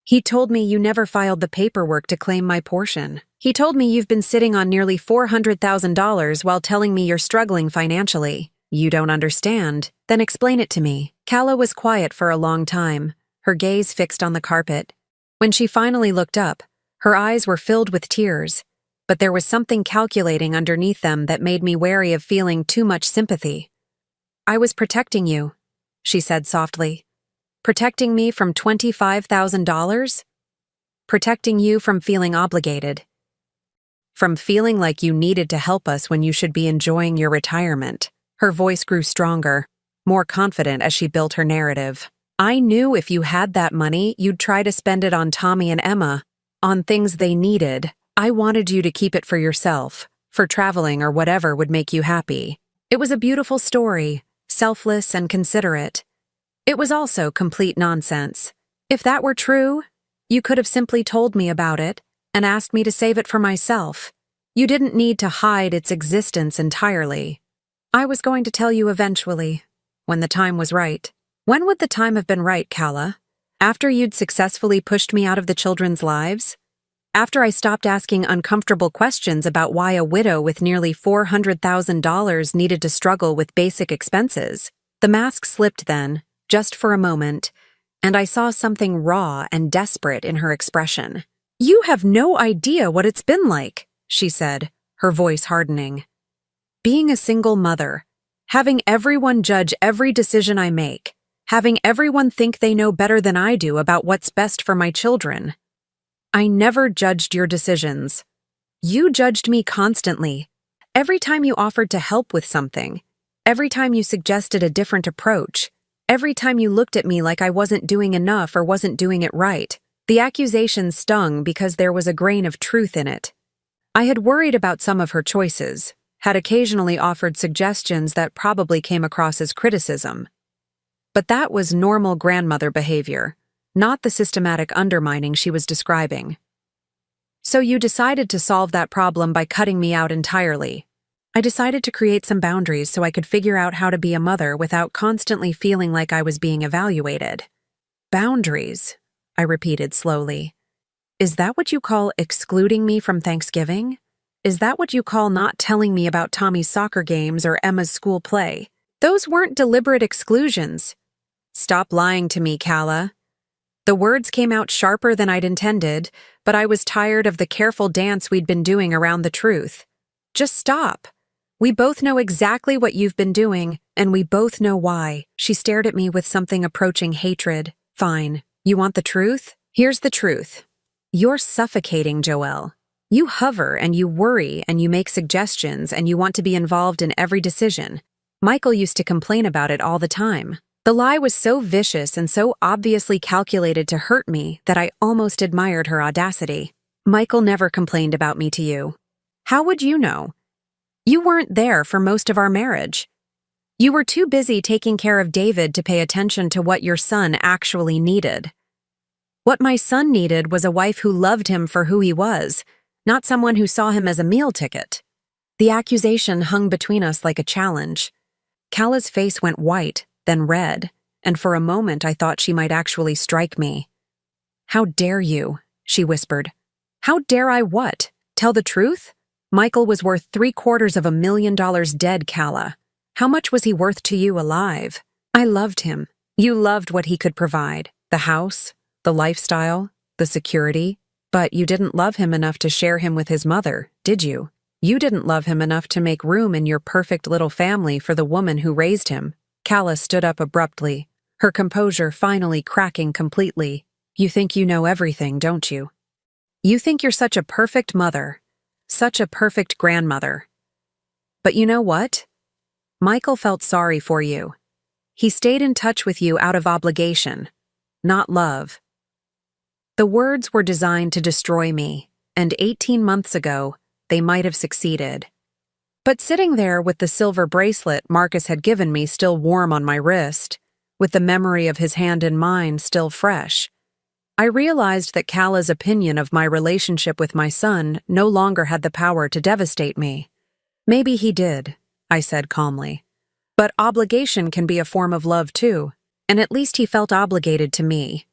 He told me you never filed the paperwork to claim my portion. He told me you've been sitting on nearly $400,000 while telling me you're struggling financially. You don't understand. Then explain it to me. Calla was quiet for a long time, her gaze fixed on the carpet. When she finally looked up, her eyes were filled with tears, but there was something calculating underneath them that made me wary of feeling too much sympathy. I was protecting you, she said softly. Protecting me from $25,000? Protecting you from feeling obligated. From feeling like you needed to help us when you should be enjoying your retirement. Her voice grew stronger, more confident as she built her narrative. I knew if you had that money, you'd try to spend it on Tommy and Emma, on things they needed. I wanted you to keep it for yourself, for traveling or whatever would make you happy. It was a beautiful story, selfless and considerate. It was also complete nonsense. If that were true, you could have simply told me about it and asked me to save it for myself. You didn't need to hide its existence entirely. I was going to tell you eventually, when the time was right. When would the time have been right, Calla? After you'd successfully pushed me out of the children's lives? After I stopped asking uncomfortable questions about why a widow with nearly $400,000 needed to struggle with basic expenses? The mask slipped then, just for a moment, and I saw something raw and desperate in her expression. You have no idea what it's been like, she said, her voice hardening. Being a single mother, having everyone judge every decision I make, having everyone think they know better than I do about what's best for my children. I never judged your decisions. You judged me constantly. Every time you offered to help with something, every time you suggested a different approach, every time you looked at me like I wasn't doing enough or wasn't doing it right. The accusation stung because there was a grain of truth in it. I had worried about some of her choices, had occasionally offered suggestions that probably came across as criticism. But that was normal grandmother behavior, not the systematic undermining she was describing. So you decided to solve that problem by cutting me out entirely. I decided to create some boundaries so I could figure out how to be a mother without constantly feeling like I was being evaluated. Boundaries, I repeated slowly. Is that what you call excluding me from Thanksgiving? Is that what you call not telling me about Tommy's soccer games or Emma's school play? Those weren't deliberate exclusions. Stop lying to me, Calla. The words came out sharper than I'd intended, but I was tired of the careful dance we'd been doing around the truth. Just stop. We both know exactly what you've been doing, and we both know why. She stared at me with something approaching hatred. Fine. You want the truth? Here's the truth. You're suffocating, Joelle. You hover and you worry and you make suggestions and you want to be involved in every decision. Michael used to complain about it all the time. The lie was so vicious and so obviously calculated to hurt me that I almost admired her audacity. Michael never complained about me to you. How would you know? You weren't there for most of our marriage. You were too busy taking care of David to pay attention to what your son actually needed. What my son needed was a wife who loved him for who he was, not someone who saw him as a meal ticket. The accusation hung between us like a challenge. Calla's face went white, then red, and for a moment I thought she might actually strike me. How dare you, she whispered. How dare I what? Tell the truth? Michael was worth $750,000 dead, Calla. How much was he worth to you alive? I loved him. You loved what he could provide. The house, the lifestyle, the security. But you didn't love him enough to share him with his mother, did you? You didn't love him enough to make room in your perfect little family for the woman who raised him. Calla stood up abruptly, her composure finally cracking completely. You think you know everything, don't you? You think you're such a perfect mother, such a perfect grandmother. But you know what? Michael felt sorry for you. He stayed in touch with you out of obligation, not love. The words were designed to destroy me, and 18 months ago, they might have succeeded. But sitting there with the silver bracelet Marcus had given me still warm on my wrist, with the memory of his hand in mine still fresh, I realized that Cala's opinion of my relationship with my son no longer had the power to devastate me. Maybe he did, I said calmly. But obligation can be a form of love too, and at least he felt obligated to me.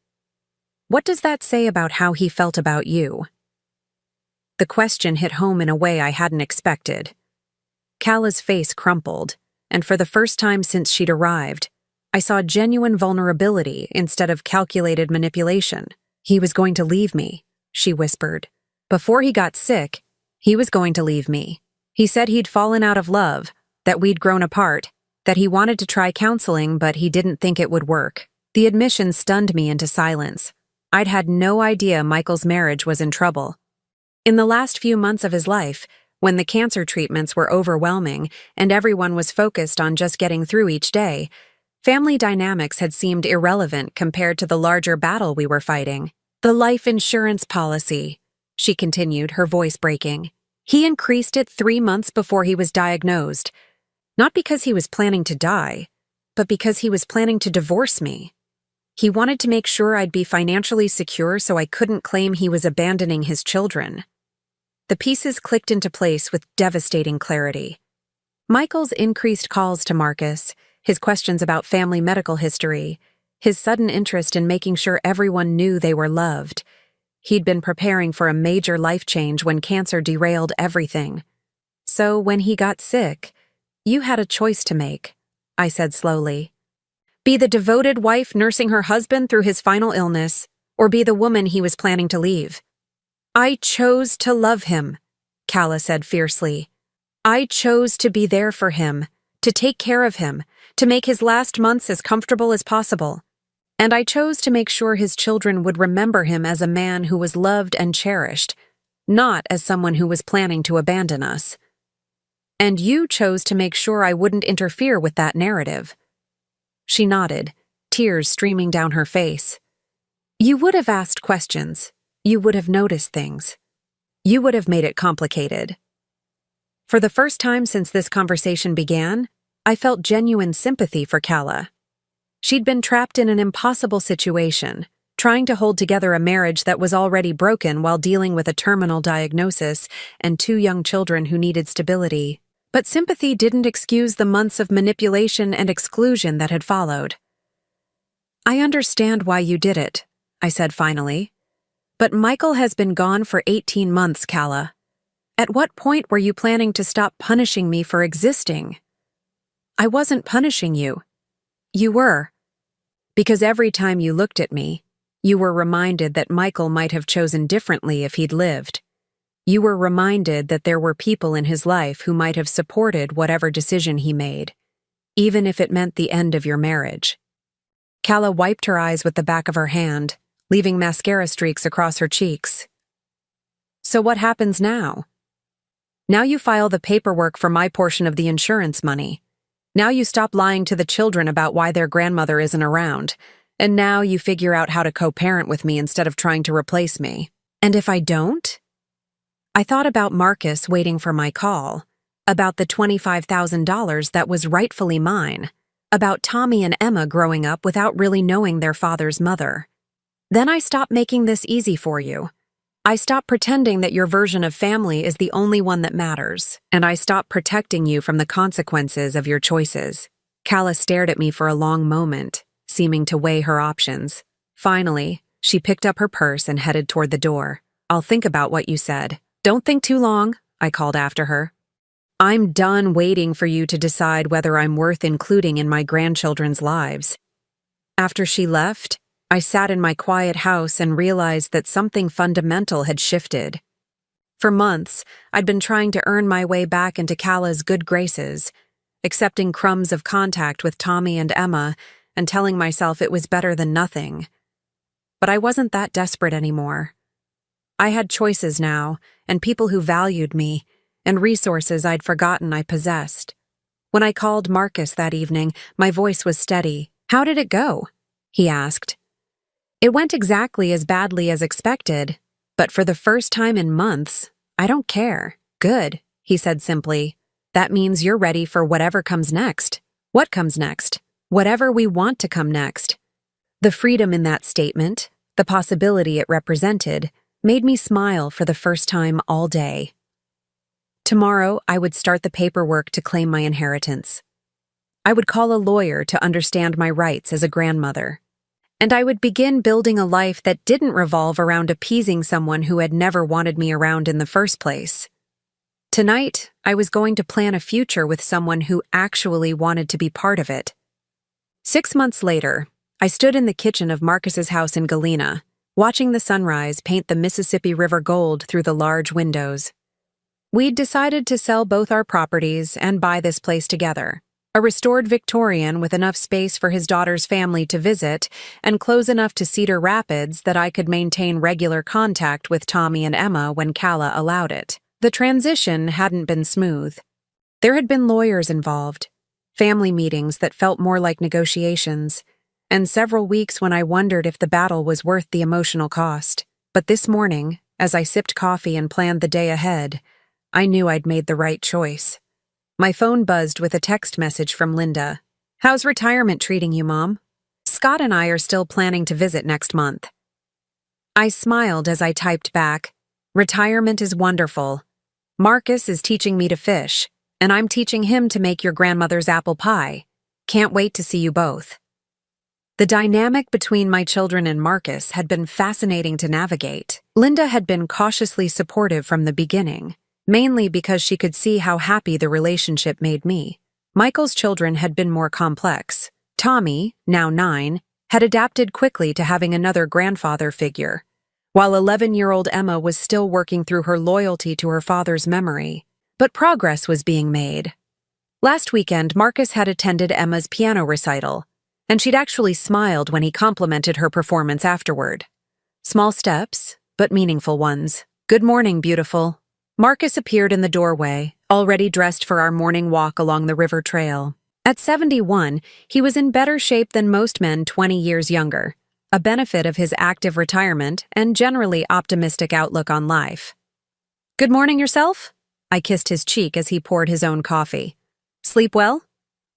What does that say about how he felt about you? The question hit home in a way I hadn't expected. Cala's face crumpled, and for the first time since she'd arrived, I saw genuine vulnerability instead of calculated manipulation. He was going to leave me, she whispered. Before he got sick, he was going to leave me. He said he'd fallen out of love, that we'd grown apart, that he wanted to try counseling but he didn't think it would work. The admission stunned me into silence. I'd had no idea Michael's marriage was in trouble. In the last few months of his life, when the cancer treatments were overwhelming and everyone was focused on just getting through each day, family dynamics had seemed irrelevant compared to the larger battle we were fighting. The life insurance policy, she continued, her voice breaking. He increased it 3 months before he was diagnosed. Not because he was planning to die, but because he was planning to divorce me. He wanted to make sure I'd be financially secure so I couldn't claim he was abandoning his children. The pieces clicked into place with devastating clarity. Michael's increased calls to Marcus, his questions about family medical history, his sudden interest in making sure everyone knew they were loved. He'd been preparing for a major life change when cancer derailed everything. So when he got sick, you had a choice to make, I said slowly. Be the devoted wife nursing her husband through his final illness, or be the woman he was planning to leave. I chose to love him, Cala said fiercely. I chose to be there for him, to take care of him, to make his last months as comfortable as possible. And I chose to make sure his children would remember him as a man who was loved and cherished, not as someone who was planning to abandon us. And you chose to make sure I wouldn't interfere with that narrative. She nodded, tears streaming down her face. You would have asked questions. You would have noticed things. You would have made it complicated. For the first time since this conversation began, I felt genuine sympathy for Cala. She'd been trapped in an impossible situation, trying to hold together a marriage that was already broken while dealing with a terminal diagnosis and 2 young children who needed stability. But sympathy didn't excuse the months of manipulation and exclusion that had followed. I understand why you did it, I said finally. But Michael has been gone for 18 months, Cala. At what point were you planning to stop punishing me for existing? I wasn't punishing you. You were. Because every time you looked at me, you were reminded that Michael might have chosen differently if he'd lived. You were reminded that there were people in his life who might have supported whatever decision he made, even if it meant the end of your marriage. Cala wiped her eyes with the back of her hand, leaving mascara streaks across her cheeks. So what happens now? Now you file the paperwork for my portion of the insurance money. Now you stop lying to the children about why their grandmother isn't around. And now you figure out how to co-parent with me instead of trying to replace me. And if I don't? I thought about Marcus waiting for my call, about the $25,000 that was rightfully mine, about Tommy and Emma growing up without really knowing their father's mother. Then I stopped making this easy for you. I stopped pretending that your version of family is the only one that matters, and I stopped protecting you from the consequences of your choices. Cala stared at me for a long moment, seeming to weigh her options. Finally, she picked up her purse and headed toward the door. I'll think about what you said. Don't think too long, I called after her. I'm done waiting for you to decide whether I'm worth including in my grandchildren's lives. After she left, I sat in my quiet house and realized that something fundamental had shifted. For months, I'd been trying to earn my way back into Cala's good graces, accepting crumbs of contact with Tommy and Emma and telling myself it was better than nothing. but I wasn't that desperate anymore. I had choices now, and people who valued me, and resources I'd forgotten I possessed. When I called Marcus that evening, my voice was steady. "How did it go?" he asked. "It went exactly as badly as expected, but for the first time in months, I don't care." "Good," he said simply. "That means you're ready for whatever comes next." "What comes next?" "Whatever we want to come next." The freedom in that statement, the possibility it represented, made me smile for the first time all day. Tomorrow, I would start the paperwork to claim my inheritance. I would call a lawyer to understand my rights as a grandmother. And I would begin building a life that didn't revolve around appeasing someone who had never wanted me around in the first place. Tonight, I was going to plan a future with someone who actually wanted to be part of it. 6 months later, I stood in the kitchen of Marcus's house in Galena, watching the sunrise paint the Mississippi River gold through the large windows. We'd decided to sell both our properties and buy this place together, a restored Victorian with enough space for his daughter's family to visit and close enough to Cedar Rapids that I could maintain regular contact with Tommy and Emma when Calla allowed it. The transition hadn't been smooth. There had been lawyers involved, family meetings that felt more like negotiations, and several weeks when I wondered if the battle was worth the emotional cost. But this morning, as I sipped coffee and planned the day ahead, I knew I'd made the right choice. My phone buzzed with a text message from Linda. "How's retirement treating you, Mom? Scott and I are still planning to visit next month." I smiled as I typed back, "Retirement is wonderful. Marcus is teaching me to fish, and I'm teaching him to make your grandmother's apple pie. Can't wait to see you both." The dynamic between my children and Marcus had been fascinating to navigate. Linda had been cautiously supportive from the beginning, mainly because she could see how happy the relationship made me. Michael's children had been more complex. Tommy, now 9, had adapted quickly to having another grandfather figure, while 11-year-old Emma was still working through her loyalty to her father's memory. But progress was being made. Last weekend, Marcus had attended Emma's piano recital, and she'd actually smiled when he complimented her performance afterward. Small steps, but meaningful ones. "Good morning, beautiful." Marcus appeared in the doorway, already dressed for our morning walk along the river trail. At 71, he was in better shape than most men 20 years younger, a benefit of his active retirement and generally optimistic outlook on life. "Good morning yourself?" I kissed his cheek as he poured his own coffee. "Sleep well?"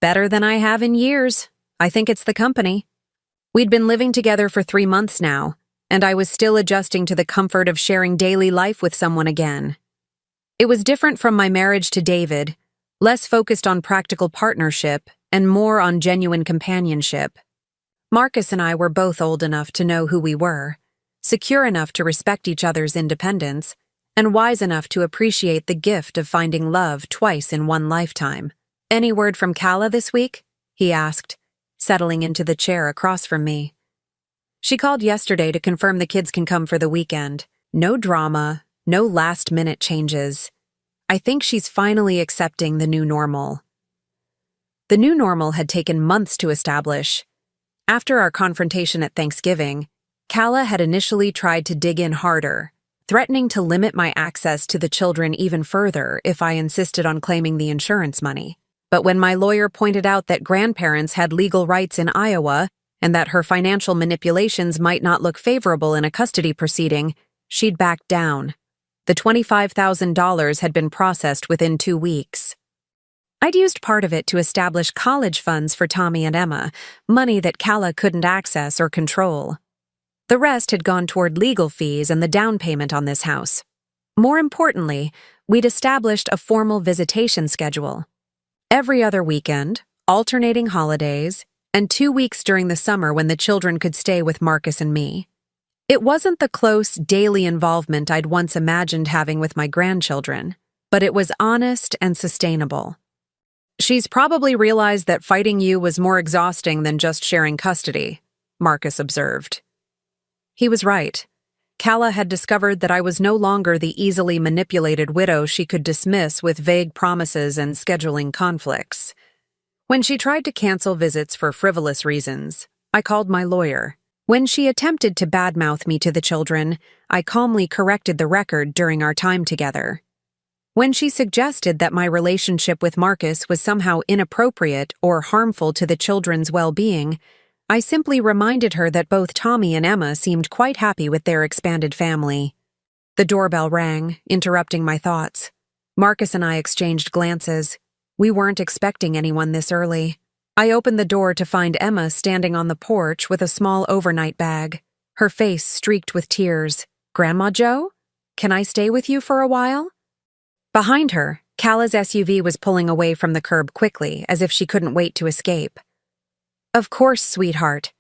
"Better than I have in years. I think it's the company." We'd been living together for 3 months now, and I was still adjusting to the comfort of sharing daily life with someone again. It was different from my marriage to David, less focused on practical partnership and more on genuine companionship. Marcus and I were both old enough to know who we were, secure enough to respect each other's independence, and wise enough to appreciate the gift of finding love twice in one lifetime. "Any word from Calla this week?" he asked, settling into the chair across from me. "She called yesterday to confirm the kids can come for the weekend. No drama, no last-minute changes. I think she's finally accepting the new normal." The new normal had taken months to establish. After our confrontation at Thanksgiving, Calla had initially tried to dig in harder, threatening to limit my access to the children even further if I insisted on claiming the insurance money. But when my lawyer pointed out that grandparents had legal rights in Iowa and that her financial manipulations might not look favorable in a custody proceeding, she'd backed down. The $25,000 had been processed within 2 weeks. I'd used part of it to establish college funds for Tommy and Emma, money that Calla couldn't access or control. The rest had gone toward legal fees and the down payment on this house. More importantly, we'd established a formal visitation schedule. Every other weekend, alternating holidays, and 2 weeks during the summer when the children could stay with Marcus and me. It wasn't the close, daily involvement I'd once imagined having with my grandchildren, but it was honest and sustainable. "She's probably realized that fighting you was more exhausting than just sharing custody," Marcus observed. He was right. Calla had discovered that I was no longer the easily manipulated widow she could dismiss with vague promises and scheduling conflicts. When she tried to cancel visits for frivolous reasons, I called my lawyer. When she attempted to badmouth me to the children, I calmly corrected the record during our time together. When she suggested that my relationship with Marcus was somehow inappropriate or harmful to the children's well-being, I simply reminded her that both Tommy and Emma seemed quite happy with their expanded family. The doorbell rang, interrupting my thoughts. Marcus and I exchanged glances. We weren't expecting anyone this early. I opened the door to find Emma standing on the porch with a small overnight bag, her face streaked with tears. "Grandma Jo? Can I stay with you for a while?" Behind her, Kala's SUV was pulling away from the curb quickly, as if she couldn't wait to escape. "Of course, sweetheart."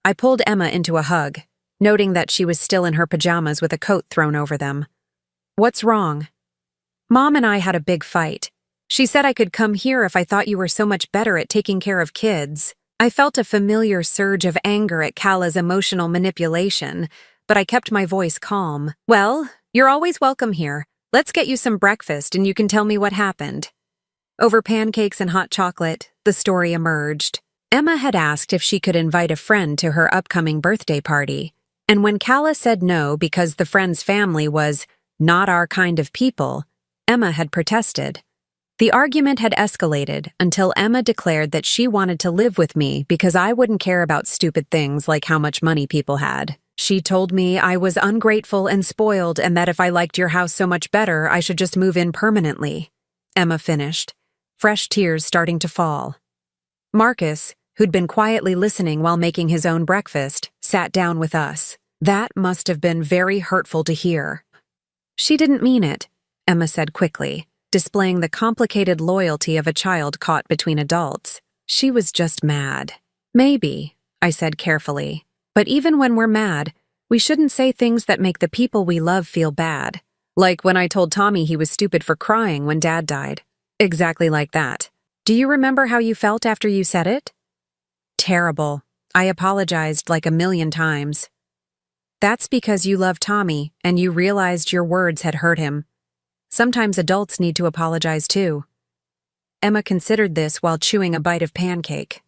I pulled Emma into a hug, noting that she was still in her pajamas with a coat thrown over them. "What's wrong?" "Mom and I had a big fight. She said I could come here if I thought you were so much better at taking care of kids." I felt a familiar surge of anger at Kala's emotional manipulation, but I kept my voice calm. "Well, you're always welcome here. Let's get you some breakfast and you can tell me what happened." Over pancakes and hot chocolate, the story emerged. Emma had asked if she could invite a friend to her upcoming birthday party, and when Kala said no because the friend's family was not our kind of people, Emma had protested. The argument had escalated until Emma declared that she wanted to live with me because I wouldn't care about stupid things like how much money people had. She told me I was ungrateful and spoiled and that if I liked your house so much better, I should just move in permanently. Emma finished, fresh tears starting to fall. Marcus, who'd been quietly listening while making his own breakfast, sat down with us. That must have been very hurtful to hear. "She didn't mean it," Emma said quickly, displaying the complicated loyalty of a child caught between adults. "She was just mad." "Maybe," I said carefully. "But even when we're mad, we shouldn't say things that make the people we love feel bad. Like when I told Tommy he was stupid for crying when Dad died. Exactly like that. Do you remember how you felt after you said it?" "Terrible. I apologized like 1,000,000 times." "That's because you love Tommy and you realized your words had hurt him. Sometimes adults need to apologize too." Emma considered this while chewing a bite of pancake.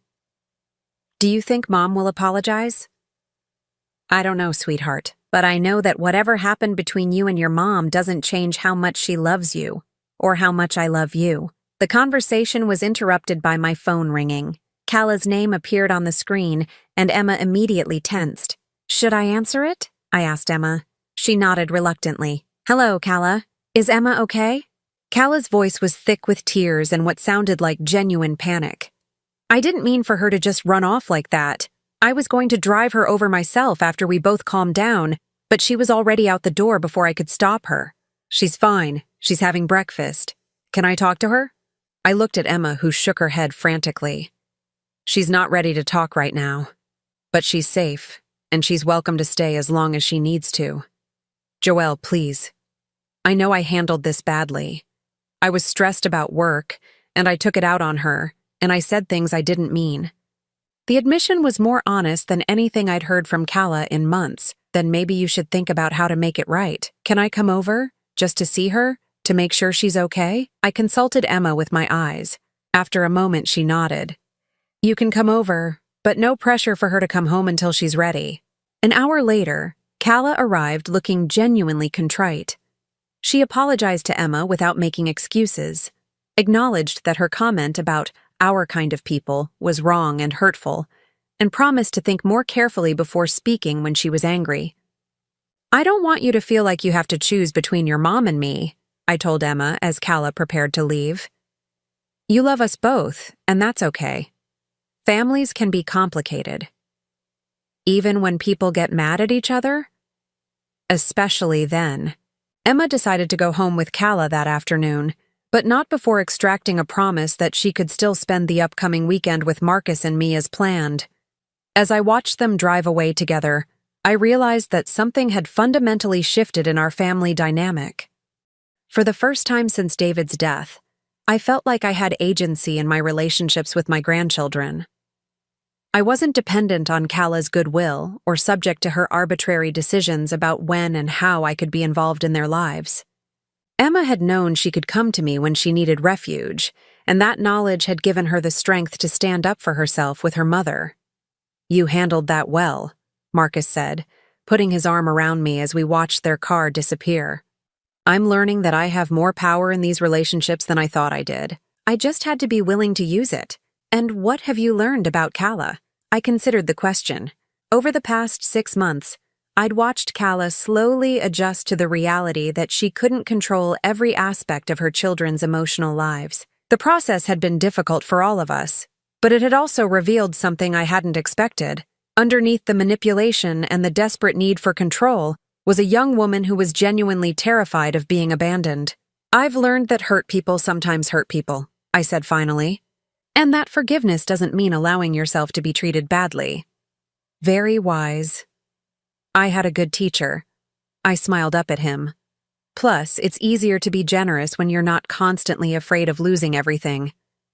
"Do you think Mom will apologize?" "I don't know, sweetheart, but I know that whatever happened between you and your mom doesn't change how much she loves you, or how much I love you." The conversation was interrupted by my phone ringing. Kala's name appeared on the screen, and Emma immediately tensed. "Should I answer it?" I asked Emma. She nodded reluctantly. "Hello, Kala. Is Emma okay?" Kala's voice was thick with tears and what sounded like genuine panic. "I didn't mean for her to just run off like that. I was going to drive her over myself after we both calmed down, but she was already out the door before I could stop her. She's fine. She's having breakfast. Can I talk to her?" I looked at Emma, who shook her head frantically. "She's not ready to talk right now. But she's safe, and she's welcome to stay as long as she needs to. Joelle, please. I know I handled this badly. I was stressed about work, and I took it out on her, and I said things I didn't mean." The admission was more honest than anything I'd heard from Kala in months. "Then maybe you should think about how to make it right. Can I come over, just to see her, to make sure she's okay?" I consulted Emma with my eyes. After a moment, she nodded. "You can come over, but no pressure for her to come home until she's ready." An hour later, Kala arrived looking genuinely contrite. She apologized to Emma without making excuses, acknowledged that her comment about our kind of people was wrong and hurtful, and promised to think more carefully before speaking when she was angry. "I don't want you to feel like you have to choose between your mom and me," I told Emma as Kala prepared to leave. "You love us both, and that's okay. Families can be complicated. Even when people get mad at each other? Especially then." Emma decided to go home with Kala that afternoon, but not before extracting a promise that she could still spend the upcoming weekend with Marcus and me as planned. As I watched them drive away together, I realized that something had fundamentally shifted in our family dynamic. For the first time since David's death, I felt like I had agency in my relationships with my grandchildren. I wasn't dependent on Kala's goodwill or subject to her arbitrary decisions about when and how I could be involved in their lives. Emma had known she could come to me when she needed refuge, and that knowledge had given her the strength to stand up for herself with her mother. You handled that well, Marcus said, putting his arm around me as we watched their car disappear. I'm learning that I have more power in these relationships than I thought I did. I just had to be willing to use it. And what have you learned about Kala? I considered the question. Over the past 6 months, I'd watched Kala slowly adjust to the reality that she couldn't control every aspect of her children's emotional lives. The process had been difficult for all of us, but it had also revealed something I hadn't expected. Underneath the manipulation and the desperate need for control was a young woman who was genuinely terrified of being abandoned. I've learned that hurt people sometimes hurt people, I said finally. And that forgiveness doesn't mean allowing yourself to be treated badly. Very wise. I had a good teacher. I smiled up at him. Plus, it's easier to be generous when you're not constantly afraid of losing everything.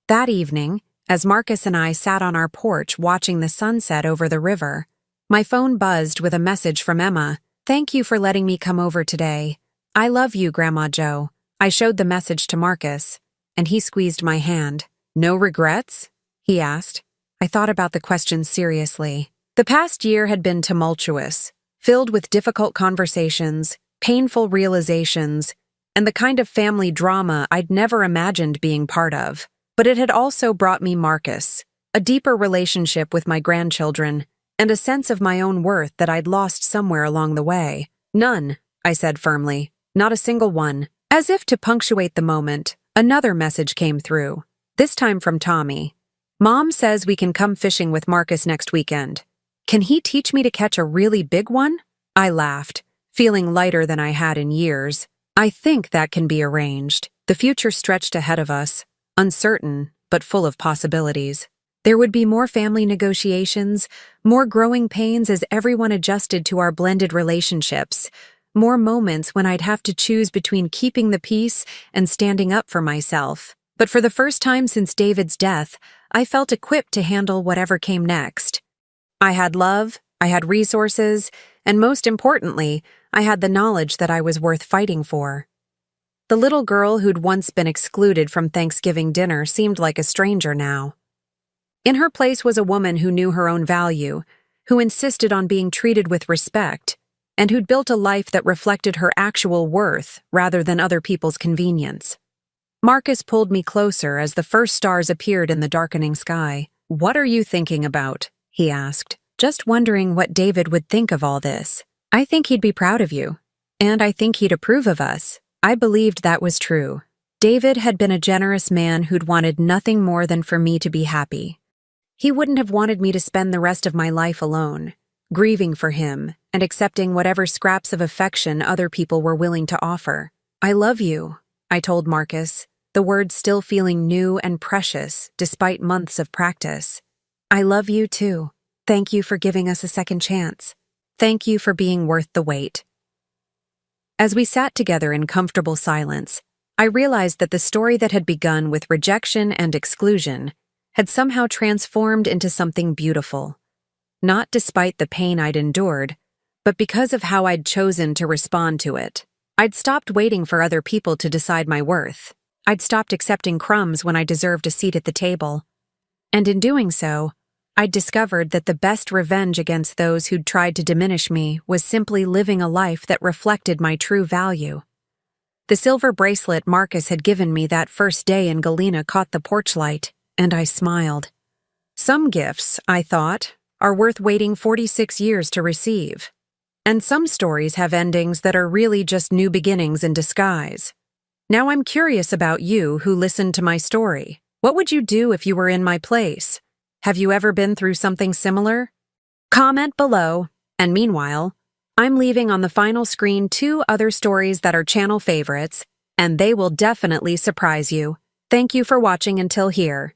That evening, as Marcus and I sat on our porch watching the sunset over the river, my phone buzzed with a message from Emma. Thank you for letting me come over today. I love you, Grandma Jo. I showed the message to Marcus, and he squeezed my hand. No regrets? He asked. I thought about the question seriously. The past year had been tumultuous, filled with difficult conversations, painful realizations, and the kind of family drama I'd never imagined being part of. But it had also brought me Marcus, a deeper relationship with my grandchildren, and a sense of my own worth that I'd lost somewhere along the way. None, I said firmly. Not a single one. As if to punctuate the moment, another message came through, this time from Tommy. Mom says we can come fishing with Marcus next weekend. Can he teach me to catch a really big one? I laughed, feeling lighter than I had in years. I think that can be arranged. The future stretched ahead of us, uncertain, but full of possibilities. There would be more family negotiations, more growing pains as everyone adjusted to our blended relationships, more moments when I'd have to choose between keeping the peace and standing up for myself. But for the first time since David's death, I felt equipped to handle whatever came next. I had love, I had resources, and most importantly, I had the knowledge that I was worth fighting for. The little girl who'd once been excluded from Thanksgiving dinner seemed like a stranger now. In her place was a woman who knew her own value, who insisted on being treated with respect, and who'd built a life that reflected her actual worth rather than other people's convenience. Marcus pulled me closer as the first stars appeared in the darkening sky. "What are you thinking about?" he asked. "Just wondering what David would think of all this. I think he'd be proud of you, and I think he'd approve of us." I believed that was true. David had been a generous man who'd wanted nothing more than for me to be happy. He wouldn't have wanted me to spend the rest of my life alone, grieving for him and accepting whatever scraps of affection other people were willing to offer. "I love you," I told Marcus, the words still feeling new and precious despite months of practice. "I love you too. Thank you for giving us a second chance. Thank you for being worth the wait." As we sat together in comfortable silence, I realized that the story that had begun with rejection and exclusion had somehow transformed into something beautiful. Not despite the pain I'd endured, but because of how I'd chosen to respond to it. I'd stopped waiting for other people to decide my worth. I'd stopped accepting crumbs when I deserved a seat at the table. And in doing so, I'd discovered that the best revenge against those who'd tried to diminish me was simply living a life that reflected my true value. The silver bracelet Marcus had given me that first day in Galena caught the porch light, and I smiled. Some gifts, I thought, are worth waiting 46 years to receive. And some stories have endings that are really just new beginnings in disguise. Now I'm curious about you who listened to my story. What would you do if you were in my place? Have you ever been through something similar? Comment below. And meanwhile, I'm leaving on the final screen 2 other stories that are channel favorites, and they will definitely surprise you. Thank you for watching until here.